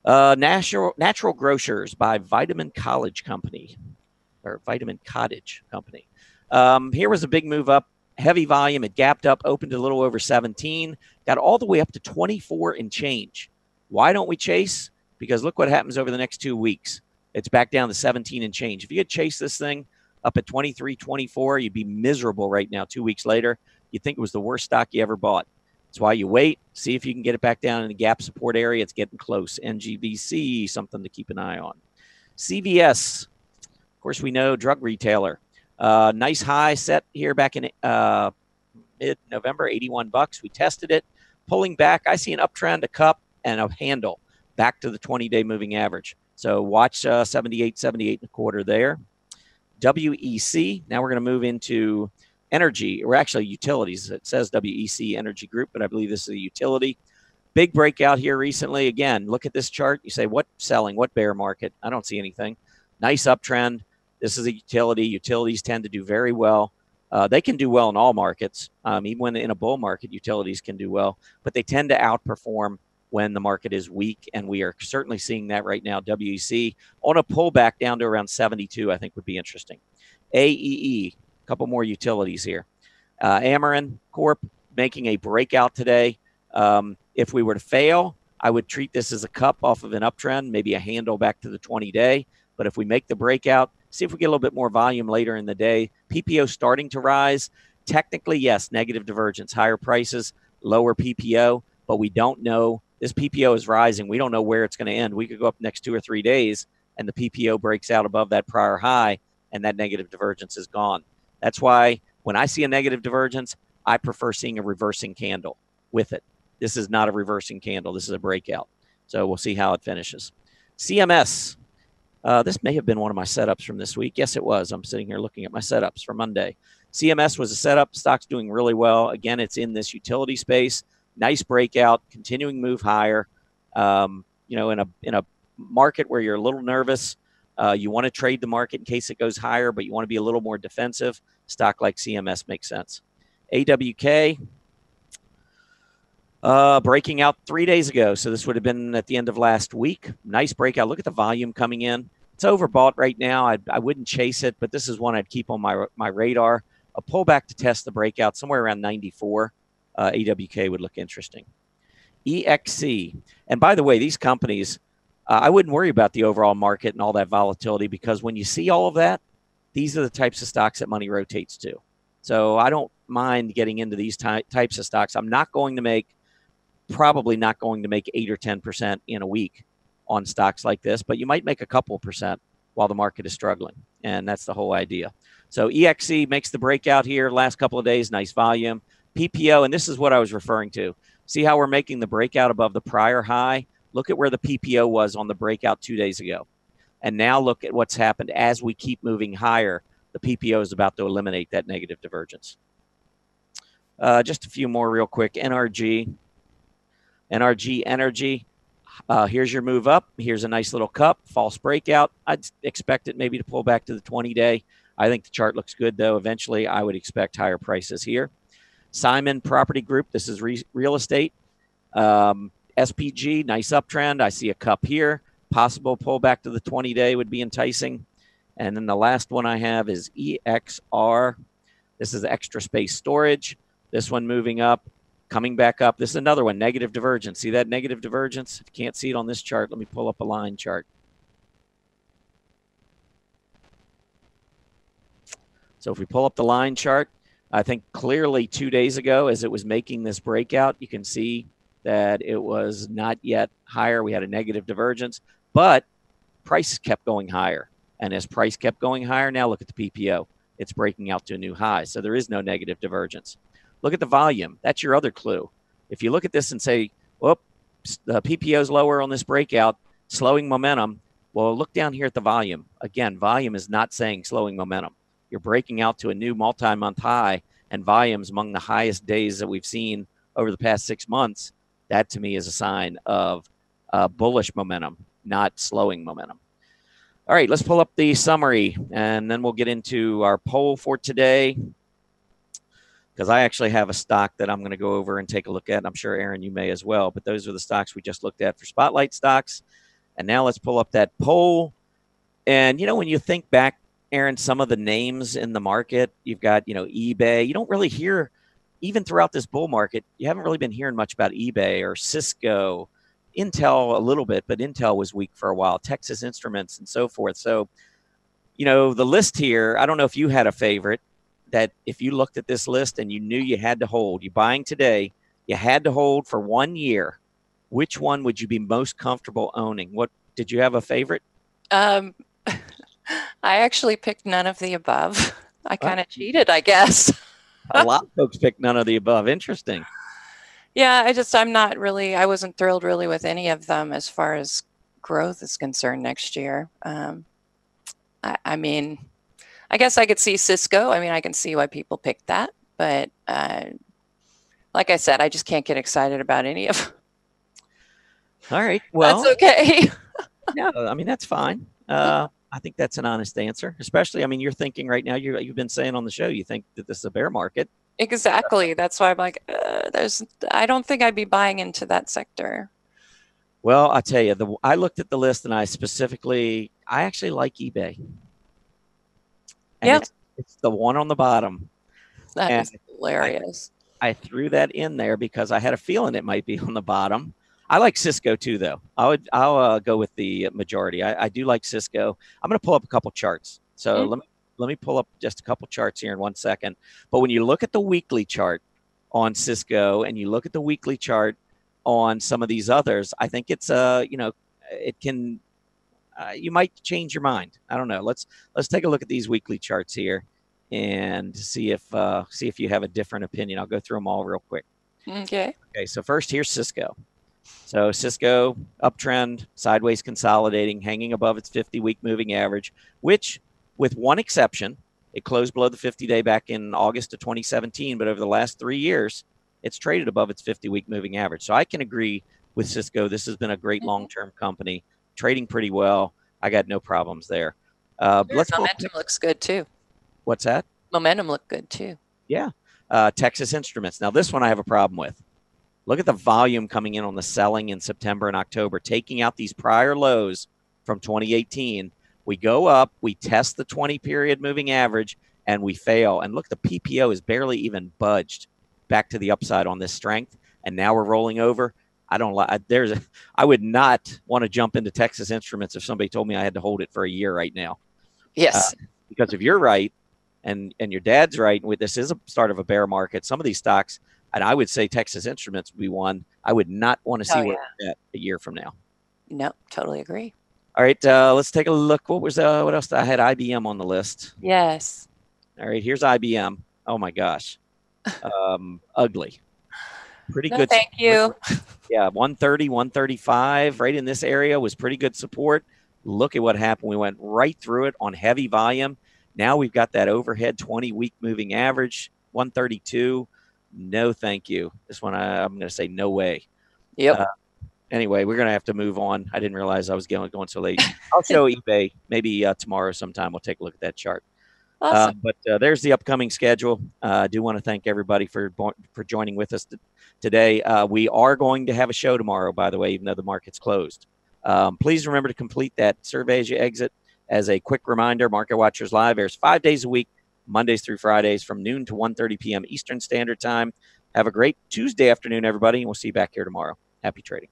Natural Grocers by Vitamin Cottage Company. Here was a big move up, heavy volume. It gapped up, opened a little over 17, got all the way up to 24 and change. Why don't we chase? Because look what happens over the next 2 weeks. It's back down to 17 and change. If you had chased this thing up at 23, 24, you'd be miserable right now. 2 weeks later, you'd think it was the worst stock you ever bought. That's why you wait, see if you can get it back down in the gap support area. It's getting close. NGVC, something to keep an eye on. CVS, of course, we know drug retailer. Nice high set here back in mid-November, 81 bucks. We tested it. Pulling back, I see an uptrend, a cup, and a handle back to the 20-day moving average. So watch 78, 78 and a quarter there. WEC, now we're going to move into energy, or actually utilities. It says WEC Energy Group, but I believe this is a utility. Big breakout here recently. Again, look at this chart. You say, what selling? What bear market? I don't see anything. Nice uptrend. This is a utility. Utilities tend to do very well. They can do well in all markets. Even when in a bull market, utilities can do well, but they tend to outperform when the market is weak, and we are certainly seeing that right now. WEC on a pullback down to around 72, I think would be interesting. AEE, a couple more utilities here. Ameren Corp making a breakout today. If we were to fail, I would treat this as a cup off of an uptrend, maybe a handle back to the 20-day. But if we make the breakout, see if we get a little bit more volume later in the day. PPO starting to rise. Technically, yes, negative divergence, higher prices, lower PPO, but we don't know. This PPO is rising. We don't know where it's going to end. We could go up next 2 or 3 days, and the PPO breaks out above that prior high, and that negative divergence is gone. That's why when I see a negative divergence, I prefer seeing a reversing candle with it. This is not a reversing candle. This is a breakout. So we'll see how it finishes. CMS. This may have been one of my setups from this week. Yes, it was. I'm sitting here looking at my setups for Monday. CMS was a setup. Stock's doing really well. Again, it's in this utility space. Nice breakout, continuing move higher. In a market where you're a little nervous, you want to trade the market in case it goes higher, but you want to be a little more defensive. Stock like CMS makes sense. AWK, breaking out 3 days ago. So this would have been at the end of last week. Nice breakout. Look at the volume coming in. It's overbought right now. I wouldn't chase it, but this is one I'd keep on my radar. A pullback to test the breakout somewhere around 94. AWK would look interesting. EXC. And by the way, these companies, I wouldn't worry about the overall market and all that volatility, because when you see all of that, these are the types of stocks that money rotates to. So I don't mind getting into these types of stocks. I'm probably not going to make 8 or 10% in a week on stocks like this, but you might make a couple percent while the market is struggling. And that's the whole idea. So EXC makes the breakout here last couple of days, nice volume. PPO, and this is what I was referring to. See how we're making the breakout above the prior high? Look at where the PPO was on the breakout 2 days ago. And now look at what's happened as we keep moving higher. The PPO is about to eliminate that negative divergence. Just a few more real quick. NRG Energy. Here's your move up. Here's a nice little cup, false breakout. I'd expect it maybe to pull back to the 20-day. I think the chart looks good, though. Eventually, I would expect higher prices here. Simon Property Group, this is real estate. SPG, nice uptrend. I see a cup here. Possible pullback to the 20-day would be enticing. And then the last one I have is EXR. This is extra space storage. This one moving up, coming back up. This is another one, negative divergence. See that negative divergence? If you can't see it on this chart, let me pull up a line chart. So if we pull up the line chart, I think clearly 2 days ago, as it was making this breakout, you can see that it was not yet higher. We had a negative divergence, but price kept going higher. And as price kept going higher, now look at the PPO. it's breaking out to a new high. So there is no negative divergence. Look at the volume. That's your other clue. If you look at this and say, whoop, the PPO is lower on this breakout, slowing momentum. Well, look down here at the volume. Again, volume is not saying slowing momentum. You're breaking out to a new multi-month high, and volumes among the highest days that we've seen over the past 6 months. That to me is a sign of bullish momentum, not slowing momentum. All right, let's pull up the summary, and then we'll get into our poll for today, because I actually have a stock that I'm going to go over and take a look at. I'm sure, Erin, you may as well, but those are the stocks we just looked at for Spotlight stocks. And now let's pull up that poll. And, you know, when you think back, Erin, some of the names in the market, you've got, you know, eBay. You don't really hear, even throughout this bull market, you haven't really been hearing much about eBay or Cisco, Intel a little bit, but Intel was weak for a while, Texas Instruments and so forth. So, you know, the list here, I don't know if you had a favorite that if you looked at this list and you knew you had to hold, you're buying today, you had to hold for 1 year, which one would you be most comfortable owning? What did you have a favorite? I actually picked none of the above. I kind of cheated, I guess. A lot of folks picked none of the above. Interesting. Yeah, I wasn't thrilled really with any of them as far as growth is concerned next year. I mean, I guess I could see Cisco. I mean, I can see why people picked that, but like I said, I just can't get excited about any of them. All right. Well, that's okay. No, I mean, that's fine. I think that's an honest answer, especially, I mean, you're thinking right now, you've been saying on the show, you think that this is a bear market. Exactly. That's why I'm like, I don't think I'd be buying into that sector. Well, I tell you, I looked at the list and I actually like eBay. And it's the one on the bottom. That is hilarious. I threw that in there because I had a feeling it might be on the bottom. I like Cisco too, though. I'll go with the majority. I do like Cisco. I'm going to pull up a couple charts. So let me pull up just a couple charts here in 1 second. But when you look at the weekly chart on Cisco and you look at the weekly chart on some of these others, I think it's you know, it can you might change your mind. I don't know. Let's take a look at these weekly charts here and see if you have a different opinion. I'll go through them all real quick. Okay. Okay. So first, here's Cisco. So Cisco uptrend, sideways consolidating, hanging above its 50-week moving average, which, with one exception, it closed below the 50-day back in August of 2017. But over the last 3 years, it's traded above its 50-week moving average. So I can agree with Cisco. This has been a great long-term company, trading pretty well. I got no problems there. Momentum looks good too. What's that? Momentum looked good too. Yeah. Texas Instruments. Now, this one I have a problem with. Look at the volume coming in on the selling in September and October, taking out these prior lows from 2018. We go up, we test the 20-period moving average, and we fail. And look, the PPO is barely even budged back to the upside on this strength. And now we're rolling over. I would not want to jump into Texas Instruments if somebody told me I had to hold it for a year right now. Yes. Because if you're right and your dad's right, and this is a start of a bear market, some of these stocks, and I would say Texas Instruments would be one I would not want to see where it's at a year from now. No, totally agree. All right, let's take a look. What else? I had IBM on the list. Yes. All right, here's IBM. Oh my gosh, ugly. Pretty good. Thank you. Yeah, 130, 135, right in this area was pretty good support. Look at what happened. We went right through it on heavy volume. Now we've got that overhead 20-week moving average, 132. No, thank you. This one, I'm going to say no way. Yep. Anyway, we're going to have to move on. I didn't realize I was going so late. I'll show eBay maybe tomorrow sometime. We'll take a look at that chart. Awesome. But there's the upcoming schedule. I do want to thank everybody for joining with us today. We are going to have a show tomorrow, by the way, even though the market's closed. Please remember to complete that survey as you exit. As a quick reminder, Market Watchers Live airs 5 days a week, Mondays through Fridays from noon to 1:30 p.m. Eastern Standard Time. Have a great Tuesday afternoon, everybody, and we'll see you back here tomorrow. Happy trading.